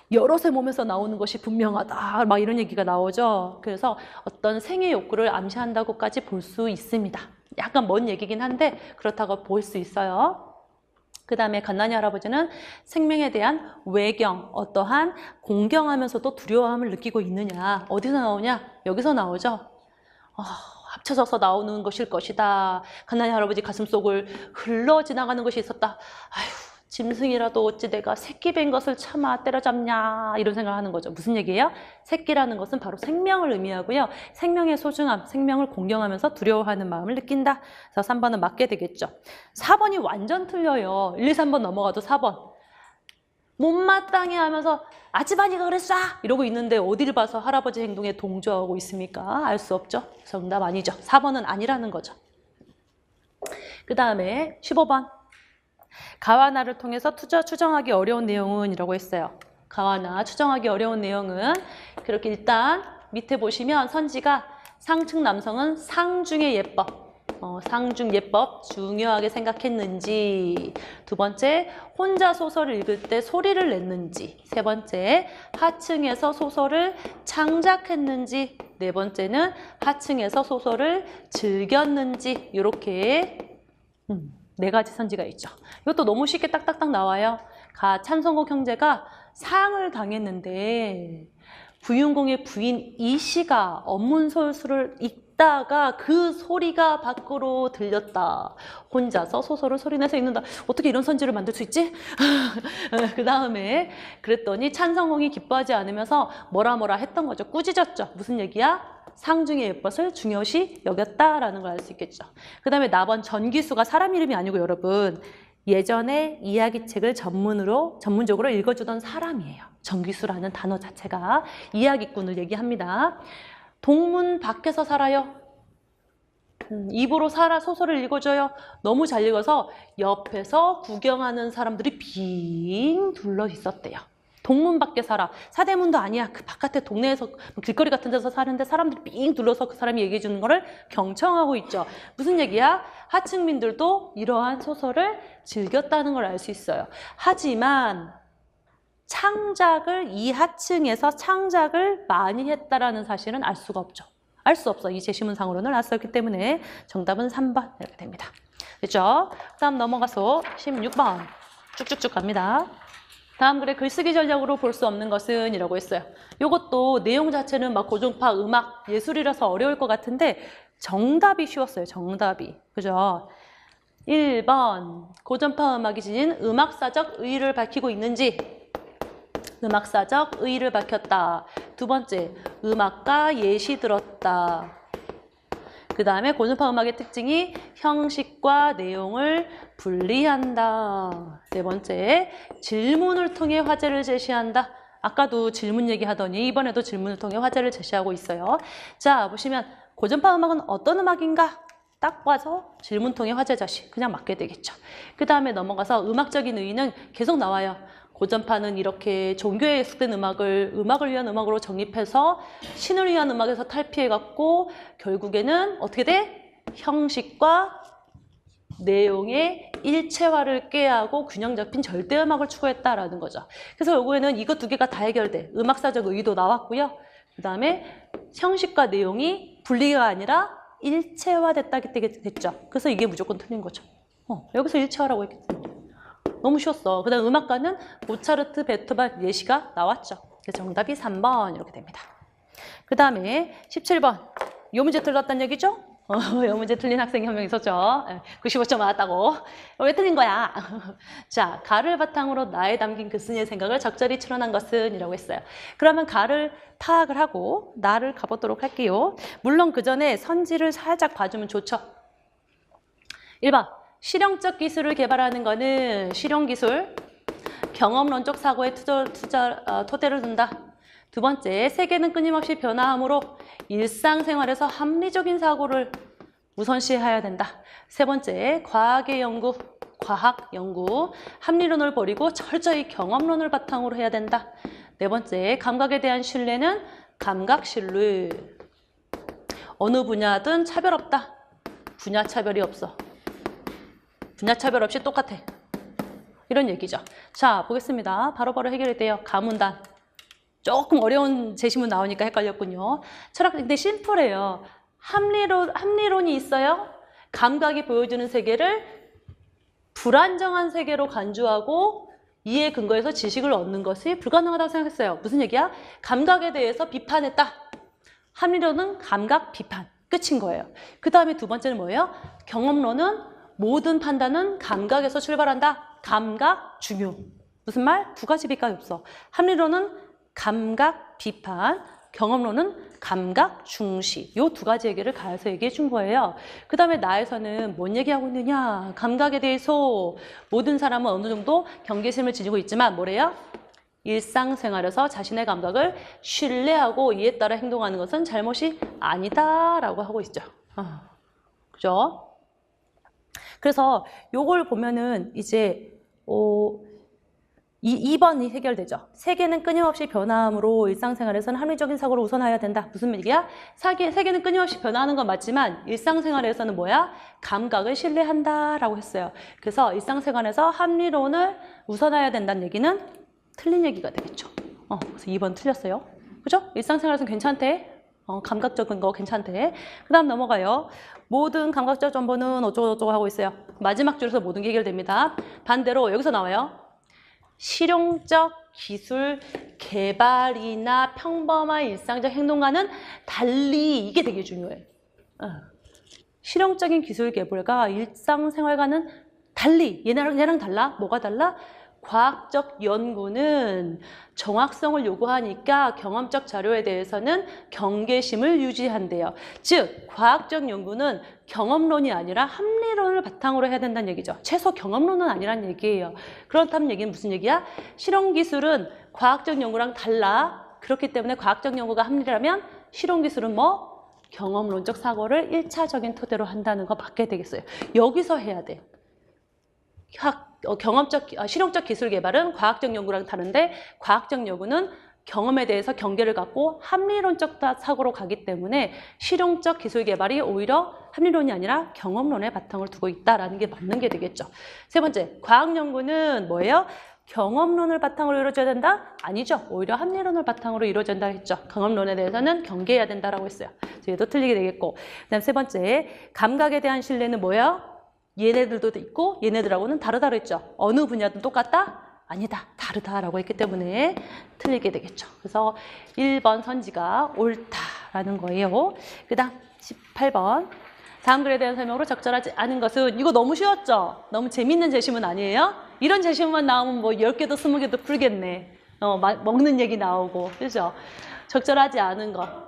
여럿의 몸에서 나오는 것이 분명하다. 막 이런 얘기가 나오죠. 그래서 어떤 생의 욕구를 암시한다고까지 볼 수 있습니다. 약간 먼 얘기긴 한데 그렇다고 볼 수 있어요. 그 다음에 갓난이 할아버지는 생명에 대한 외경, 어떠한 공경하면서도 두려움을 느끼고 있느냐. 어디서 나오냐? 여기서 나오죠. 합쳐져서 나오는 것일 것이다. 갓난이 할아버지 가슴속을 흘러 지나가는 것이 있었다. 아휴, 짐승이라도 어찌 내가 새끼 뵌 것을 차마 때려잡냐 이런 생각을 하는 거죠. 무슨 얘기예요? 새끼라는 것은 바로 생명을 의미하고요. 생명의 소중함, 생명을 공경하면서 두려워하는 마음을 느낀다. 그래서 3번은 맞게 되겠죠. 4번이 완전 틀려요. 1, 2, 3번 넘어가도 4번. 못마땅해 하면서 아즈바니가 그랬어! 이러고 있는데 어디를 봐서 할아버지 행동에 동조하고 있습니까? 알 수 없죠. 정답 아니죠. 4번은 아니라는 거죠. 그 다음에 15번. 가와나를 통해서 추정하기 어려운 내용은 이라고 했어요. 가와나 추정하기 어려운 내용은 그렇게 일단 밑에 보시면 선지가 상층 남성은 상중의 예법, 상중 예법 중요하게 생각했는지, 두 번째 혼자 소설을 읽을 때 소리를 냈는지, 세 번째 하층에서 소설을 창작했는지, 네 번째는 하층에서 소설을 즐겼는지 이렇게 네 가지 선지가 있죠. 이것도 너무 쉽게 딱딱딱 나와요. 찬성국 형제가 사항을 당했는데 부윤공의 부인 이씨가 언문솔수를 읽다가 그 소리가 밖으로 들렸다. 혼자서 소설을 소리내서 읽는다. 어떻게 이런 선지를 만들 수 있지? 그 다음에 그랬더니 찬성공이 기뻐하지 않으면서 뭐라 했던 거죠. 꾸짖었죠. 무슨 얘기야? 상중의 예법을 중요시 여겼다라는 걸 알 수 있겠죠. 그 다음에 나번 전기수가 사람 이름이 아니고 여러분 예전에 이야기책을 전문적으로 읽어주던 사람이에요. 전기수라는 단어 자체가 이야기꾼을 얘기합니다. 동문 밖에서 살아요. 입으로 소설을 읽어줘요. 너무 잘 읽어서 옆에서 구경하는 사람들이 빙 둘러 있었대요. 동문 밖에 살아. 사대문도 아니야. 그 바깥에 동네에서 길거리 같은 데서 사는데 사람들이 삥 둘러서 그 사람이 얘기해 주는 거를 경청하고 있죠. 무슨 얘기야? 하층민들도 이러한 소설을 즐겼다는 걸 알 수 있어요. 하지만 이 하층에서 창작을 많이 했다라는 사실은 알 수가 없죠. 알 수 없어. 이 제시문상으로는 알 수 없기 때문에 정답은 3번 이렇게 됩니다. 됐죠? 다음 넘어가서 16번 쭉쭉쭉 갑니다. 다음 글에 글쓰기 전략으로 볼 수 없는 것은 이라고 했어요. 이것도 내용 자체는 막 고전파 음악 예술이라서 어려울 것 같은데 정답이 쉬웠어요. 정답이. 그죠? 1번 고전파 음악이 지닌 음악사적 의의를 밝히고 있는지, 음악사적 의의를 밝혔다. 두 번째, 음악가 예시 들었다. 그 다음에 고전파 음악의 특징이 형식과 내용을 분리한다. 네 번째, 질문을 통해 화제를 제시한다. 아까도 질문 얘기하더니 이번에도 질문을 통해 화제를 제시하고 있어요. 자, 보시면 고전파 음악은 어떤 음악인가? 딱 봐서 질문 통해 화제 제시. 그냥 맞게 되겠죠. 그 다음에 넘어가서 음악적인 의의는 계속 나와요. 고전파는 이렇게 종교에 해석된 음악을 위한 음악으로 정립해서 신을 위한 음악에서 탈피해갖고 결국에는 어떻게 돼? 형식과 내용의 일체화를 꾀하고 균형 잡힌 절대음악을 추구했다라는 거죠. 그래서 결국에는 이것 두 개가 다 해결돼. 음악사적 의의도 나왔고요. 그 다음에 형식과 내용이 분리가 아니라 일체화됐다게 됐죠. 그래서 이게 무조건 틀린 거죠. 여기서 일체화라고 했기 때문에. 너무 쉬웠어. 그 다음 음악가는 모차르트, 베토벤 예시가 나왔죠. 그래서 정답이 3번 이렇게 됩니다. 그 다음에 17번. 요 문제 틀렸다는 얘기죠? 이 문제 틀린 학생이 한 명 있었죠. 95점 맞았다고. 왜 틀린 거야? 자, 가를 바탕으로 나에 담긴 그 스님의 생각을 적절히 추론한 것은 이라고 했어요. 그러면 가를 파악을 하고 나를 가보도록 할게요. 물론 그 전에 선지를 살짝 봐주면 좋죠. 1번, 실용적 기술을 개발하는 거는 실용기술, 경험론적 사고에 토대를 둔다. 두 번째, 세계는 끊임없이 변화하므로 일상생활에서 합리적인 사고를 우선시해야 된다. 세 번째, 과학 연구, 합리론을 버리고 철저히 경험론을 바탕으로 해야 된다. 네 번째, 감각에 대한 신뢰는 감각신뢰. 어느 분야든 차별 없다. 분야 차별이 없어. 분야 차별 없이 똑같아. 이런 얘기죠. 자, 보겠습니다. 바로바로 해결이 돼요. 가문단. 조금 어려운 제시문 나오니까 헷갈렸군요. 철학 근데 심플해요. 합리론이 있어요. 감각이 보여주는 세계를 불안정한 세계로 간주하고 이에 근거해서 지식을 얻는 것이 불가능하다고 생각했어요. 무슨 얘기야? 감각에 대해서 비판했다. 합리론은 감각 비판. 끝인 거예요. 그 다음에 두 번째는 뭐예요? 경험론은 모든 판단은 감각에서 출발한다. 감각 중요. 무슨 말? 두 가지 빛깔이 없어. 합리론은 감각 비판, 경험론은 감각 중시. 요 두 가지 얘기를 가해서 얘기해 준 거예요. 그 다음에 나에서는 뭔 얘기하고 있느냐? 감각에 대해서 모든 사람은 어느 정도 경계심을 지니고 있지만 뭐래요? 일상생활에서 자신의 감각을 신뢰하고 이에 따라 행동하는 것은 잘못이 아니다라고 하고 있죠. 그죠? 그래서 요걸 보면은 이제 2번이 해결되죠. 세계는 끊임없이 변화함으로 일상생활에서는 합리적인 사고를 우선해야 된다. 무슨 얘기야? 세계는 끊임없이 변화하는 건 맞지만 일상생활에서는 뭐야? 감각을 신뢰한다라고 했어요. 그래서 일상생활에서 합리론을 우선해야 된다는 얘기는 틀린 얘기가 되겠죠. 그래서 2번 틀렸어요. 그죠? 일상생활에서는 괜찮대. 감각적인 거 괜찮대. 그 다음 넘어가요. 모든 감각적 정보는 어쩌고저쩌고 하고 있어요. 마지막 줄에서 모든 게 해결됩니다. 반대로 여기서 나와요. 실용적 기술 개발이나 평범한 일상적 행동과는 달리 이게 되게 중요해. 실용적인 기술 개발과 일상생활과는 달리 얘랑 달라? 뭐가 달라? 과학적 연구는 정확성을 요구하니까 경험적 자료에 대해서는 경계심을 유지한대요. 즉, 과학적 연구는 경험론이 아니라 합리론을 바탕으로 해야 된다는 얘기죠. 최소 경험론은 아니란 얘기예요. 그렇다면 얘기는 무슨 얘기야? 실용기술은 과학적 연구랑 달라. 그렇기 때문에 과학적 연구가 합리라면 실용기술은 뭐? 경험론적 사고를 1차적인 토대로 한다는 거 받게 되겠어요. 여기서 해야 돼. 실용적 기술 개발은 과학적 연구랑 다른데 과학적 연구는 경험에 대해서 경계를 갖고 합리론적 사고로 가기 때문에 실용적 기술 개발이 오히려 합리론이 아니라 경험론에 바탕을 두고 있다라는 게 맞는 게 되겠죠. 세 번째, 과학 연구는 뭐예요? 경험론을 바탕으로 이루어져야 된다? 아니죠. 오히려 합리론을 바탕으로 이루어진다 했죠. 경험론에 대해서는 경계해야 된다라고 했어요. 얘도 틀리게 되겠고. 그다음 세 번째, 감각에 대한 신뢰는 뭐예요? 얘네들도 있고 얘네들하고는 다르다고 했죠. 어느 분야든 똑같다? 아니다. 다르다라고 했기 때문에 틀리게 되겠죠. 그래서 1번 선지가 옳다라는 거예요. 그 다음 18번. 다음 글에 대한 설명으로 적절하지 않은 것은 이거 너무 쉬웠죠? 너무 재밌는 제시문 아니에요? 이런 제시문만 나오면 뭐 10개도 20개도 풀겠네. 먹는 얘기 나오고. 그죠? 적절하지 않은 것.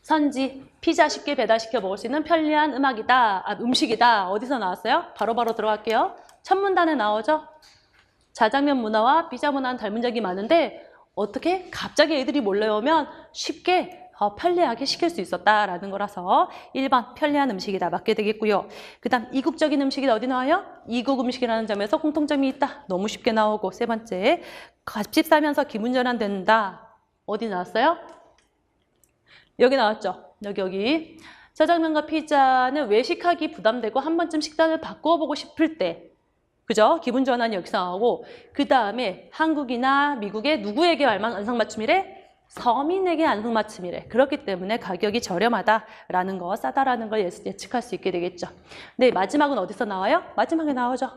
선지, 피자 쉽게 배달시켜 먹을 수 있는 편리한 음식이다. 어디서 나왔어요? 바로바로 들어갈게요. 첫 문단에 나오죠? 자장면 문화와 피자 문화는 닮은 적이 많은데 어떻게 갑자기 애들이 몰려오면 쉽게 편리하게 시킬 수 있었다라는 거라서 1번 편리한 음식이다. 맞게 되겠고요. 그 다음 이국적인 음식이 어디 나와요? 이국 음식이라는 점에서 공통점이 있다. 너무 쉽게 나오고 세 번째, 같이 싸면서 기분 전환된다. 어디 나왔어요? 여기 나왔죠? 여기. 짜장면과 피자는 외식하기 부담되고 한 번쯤 식단을 바꾸어 보고 싶을 때, 그죠? 기분 전환이 여기서 나오고, 그 다음에 한국이나 미국의 누구에게 안성맞춤이래? 서민에게 안성맞춤이래. 그렇기 때문에 가격이 저렴하다라는 거, 싸다라는 걸 예측할 수 있게 되겠죠. 네, 마지막은 어디서 나와요? 마지막에 나오죠.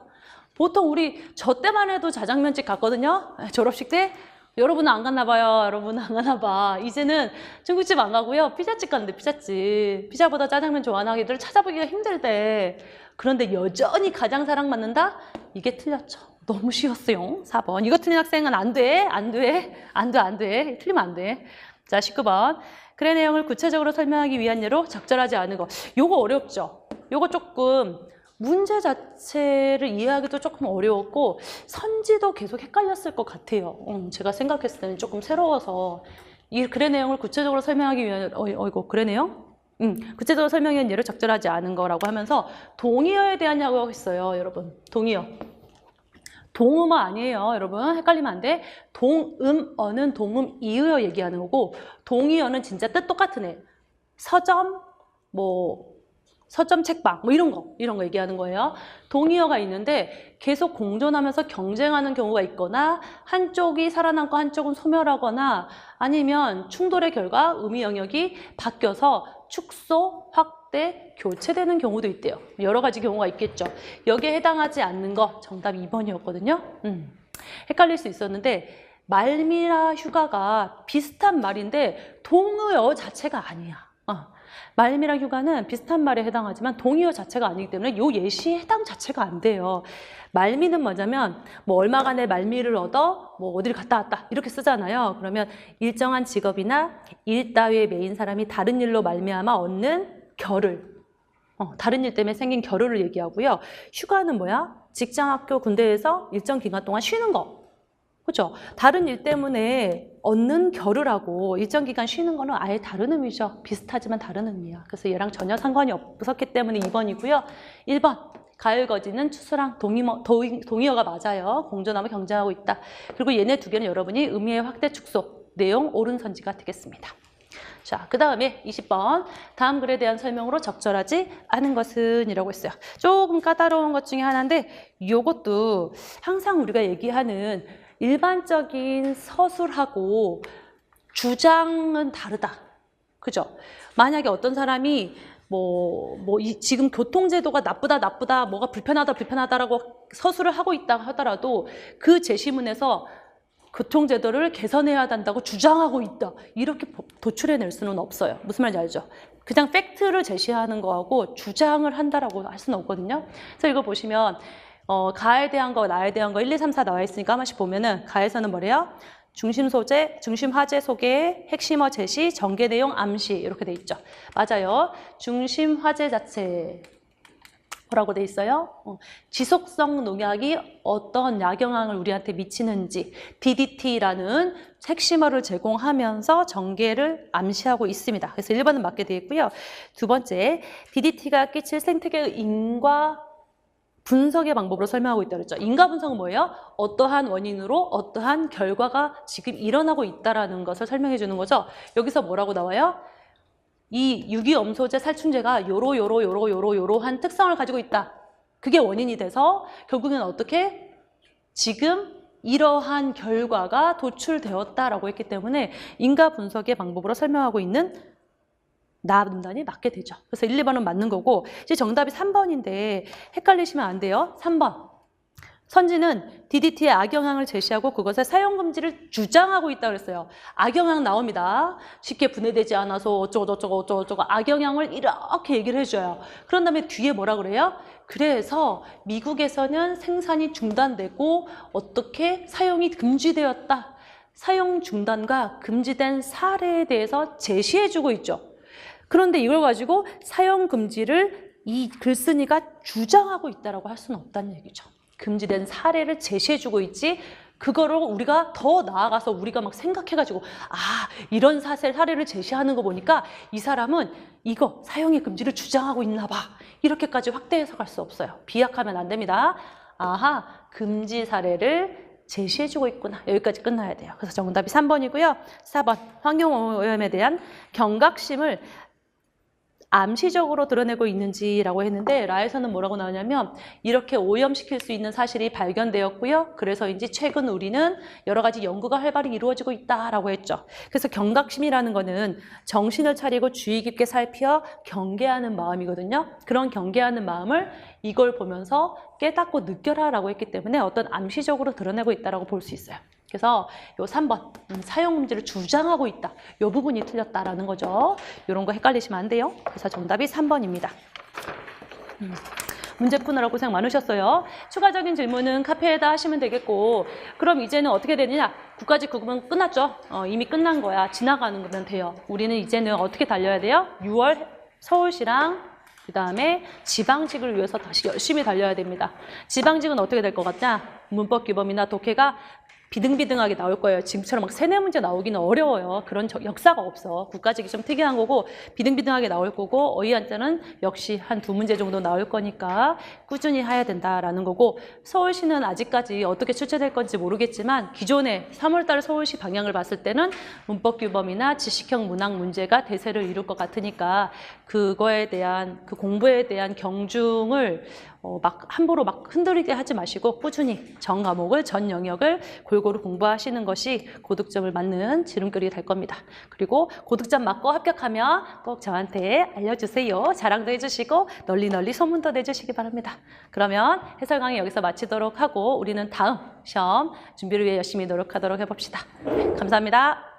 보통 우리 저 때만 해도 자장면집 갔거든요. 졸업식 때 여러분은 안 갔나 봐요. 여러분은 안 가나 봐. 이제는 중국집 안 가고요. 피자집 가는데 피자집. 피자보다 짜장면 좋아하는 아기들 찾아보기가 힘들대. 그런데 여전히 가장 사랑받는다? 이게 틀렸죠. 너무 쉬웠어요. 4번. 이거 틀린 학생은 안 돼. 안 돼. 안 돼. 안 돼. 틀리면 안 돼. 자, 19번. 글의 내용을 구체적으로 설명하기 위한 예로 적절하지 않은 거. 요거 어렵죠? 요거 조금 문제 자체를 이해하기도 조금 어려웠고 선지도 계속 헷갈렸을 것 같아요. 제가 생각했을 때는 조금 새로워서 이 글의 내용을 구체적으로 설명하기 위한 이거 글의 내용? 구체적으로 설명하기 위한 예로 적절하지 않은 거라고 하면서 동의어에 대한 이야기가 있어요. 여러분 동의어. 동음어 아니에요. 여러분 헷갈리면 안 돼. 동음어는 동음 이의어 얘기하는 거고 동의어는 진짜 뜻 똑같은 애. 서점, 서점 책방 이런 거 얘기하는 거예요. 동의어가 있는데 계속 공존하면서 경쟁하는 경우가 있거나 한쪽이 살아남고 한쪽은 소멸하거나 아니면 충돌의 결과 의미 영역이 바뀌어서 축소, 확대, 교체되는 경우도 있대요. 여러 가지 경우가 있겠죠. 여기에 해당하지 않는 거 정답 2번이었거든요. 헷갈릴 수 있었는데 말미라 휴가가 비슷한 말인데 동의어 자체가 아니야. 말미랑 휴가는 비슷한 말에 해당하지만 동의어 자체가 아니기 때문에 요 예시에 해당 자체가 안 돼요. 말미는 뭐냐면 얼마간의 말미를 얻어 어디를 갔다 왔다 이렇게 쓰잖아요. 그러면 일정한 직업이나 일 따위에 매인 사람이 다른 일로 말미암아 얻는 겨를 다른 일 때문에 생긴 겨를을 얘기하고요. 휴가는 뭐야? 직장, 학교, 군대에서 일정 기간 동안 쉬는 거. 그렇죠? 다른 일 때문에 얻는 겨를하고 일정 기간 쉬는 거는 아예 다른 의미죠. 비슷하지만 다른 의미야. 그래서 얘랑 전혀 상관이 없었기 때문에 2번이고요. 1번. 가을거지는 추수랑 동의어가 맞아요. 공존하며 경쟁하고 있다. 그리고 얘네 두 개는 여러분이 의미의 확대 축소, 내용 옳은 선지가 되겠습니다. 자, 그 다음에 20번. 다음 글에 대한 설명으로 적절하지 않은 것은 이라고 했어요. 조금 까다로운 것 중에 하나인데 이것도 항상 우리가 얘기하는 일반적인 서술하고 주장은 다르다. 그죠? 만약에 어떤 사람이 지금 교통제도가 나쁘다, 뭐가 불편하다라고 서술을 하고 있다 하더라도 그 제시문에서 교통제도를 개선해야 한다고 주장하고 있다. 이렇게 도출해낼 수는 없어요. 무슨 말인지 알죠? 그냥 팩트를 제시하는 거하고 주장을 한다라고 할 수는 없거든요. 그래서 이거 보시면 가에 대한 거, 나에 대한 거 1, 2, 3, 4 나와 있으니까 한 번씩 보면은 가에서는 뭐래요? 중심 소재, 중심 화제 소개, 핵심어 제시, 전개 내용 암시 이렇게 돼 있죠. 맞아요. 중심 화제 자체 뭐라고 돼 있어요? 지속성 농약이 어떤 약영향을 우리한테 미치는지 DDT라는 핵심어를 제공하면서 전개를 암시하고 있습니다. 그래서 1번은 맞게 되어 있고요. 두 번째, DDT가 끼칠 생태계의 인과 분석의 방법으로 설명하고 있다고 했죠. 인과 분석은 뭐예요? 어떠한 원인으로 어떠한 결과가 지금 일어나고 있다는 것을 설명해 주는 거죠. 여기서 뭐라고 나와요? 이 유기염소제 살충제가 요러한 특성을 가지고 있다. 그게 원인이 돼서 결국에는 어떻게? 지금 이러한 결과가 도출되었다라고 했기 때문에 인과 분석의 방법으로 설명하고 있는 나분단이 맞게 되죠. 그래서 1, 2번은 맞는 거고 이제 정답이 3번인데 헷갈리시면 안 돼요. 3번. 선지는 DDT의 악영향을 제시하고 그것의 사용 금지를 주장하고 있다고 그랬어요. 악영향 나옵니다. 쉽게 분해되지 않아서 어쩌고 악영향을 이렇게 얘기를 해줘요. 그런 다음에 뒤에 뭐라 그래요? 그래서 미국에서는 생산이 중단되고 어떻게 사용이 금지되었다. 사용 중단과 금지된 사례에 대해서 제시해주고 있죠. 그런데 이걸 가지고 사용 금지를 이 글쓴이가 주장하고 있다고 할 수는 없다는 얘기죠. 금지된 사례를 제시해주고 있지 그거를 우리가 더 나아가서 우리가 막 생각해가지고 이런 사례를 제시하는 거 보니까 이 사람은 이거 사용의 금지를 주장하고 있나 봐. 이렇게까지 확대 해석할 수 없어요. 비약하면 안 됩니다. 금지 사례를 제시해주고 있구나. 여기까지 끝나야 돼요. 그래서 정답이 3번이고요. 4번 환경오염에 대한 경각심을 암시적으로 드러내고 있는지라고 했는데 라에서는 뭐라고 나오냐면 이렇게 오염시킬 수 있는 사실이 발견되었고요. 그래서인지 최근 우리는 여러 가지 연구가 활발히 이루어지고 있다라고 했죠. 그래서 경각심이라는 거는 정신을 차리고 주의 깊게 살펴 경계하는 마음이거든요. 그런 경계하는 마음을 이걸 보면서 깨닫고 느껴라라고 했기 때문에 어떤 암시적으로 드러내고 있다라고 볼 수 있어요. 그래서 요 3번 사용 문제를 주장하고 있다. 요 부분이 틀렸다라는 거죠. 이런 거 헷갈리시면 안 돼요. 그래서 정답이 3번입니다. 문제 푸느라 고생 많으셨어요. 추가적인 질문은 카페에다 하시면 되겠고, 그럼 이제는 어떻게 되느냐? 9까지 구급은 끝났죠. 이미 끝난 거야. 지나가는 거면 돼요. 우리는 이제는 어떻게 달려야 돼요? 6월 서울시랑 그 다음에 지방직을 위해서 다시 열심히 달려야 됩니다. 지방직은 어떻게 될 것 같냐? 문법 규범이나 독해가 비등비등하게 나올 거예요. 지금처럼 막 세네 문제 나오기는 어려워요. 그런 역사가 없어. 국가직이 좀 특이한 거고 비등비등하게 나올 거고 어휘한자는 역시 한 2문제 정도 나올 거니까 꾸준히 해야 된다라는 거고, 서울시는 아직까지 어떻게 출제될 건지 모르겠지만 기존에 3월달 서울시 방향을 봤을 때는 문법 규범이나 지식형 문학 문제가 대세를 이룰 것 같으니까 그거에 대한 그 공부에 대한 경중을 막 함부로 막 흔들리게 하지 마시고 꾸준히 전 과목을, 전 영역을 골고루 공부하시는 것이 고득점을 맞는 지름길이 될 겁니다. 그리고 고득점 맞고 합격하면 꼭 저한테 알려주세요. 자랑도 해주시고 널리 널리 소문도 내주시기 바랍니다. 그러면 해설 강의 여기서 마치도록 하고 우리는 다음 시험 준비를 위해 열심히 노력하도록 해봅시다. 감사합니다.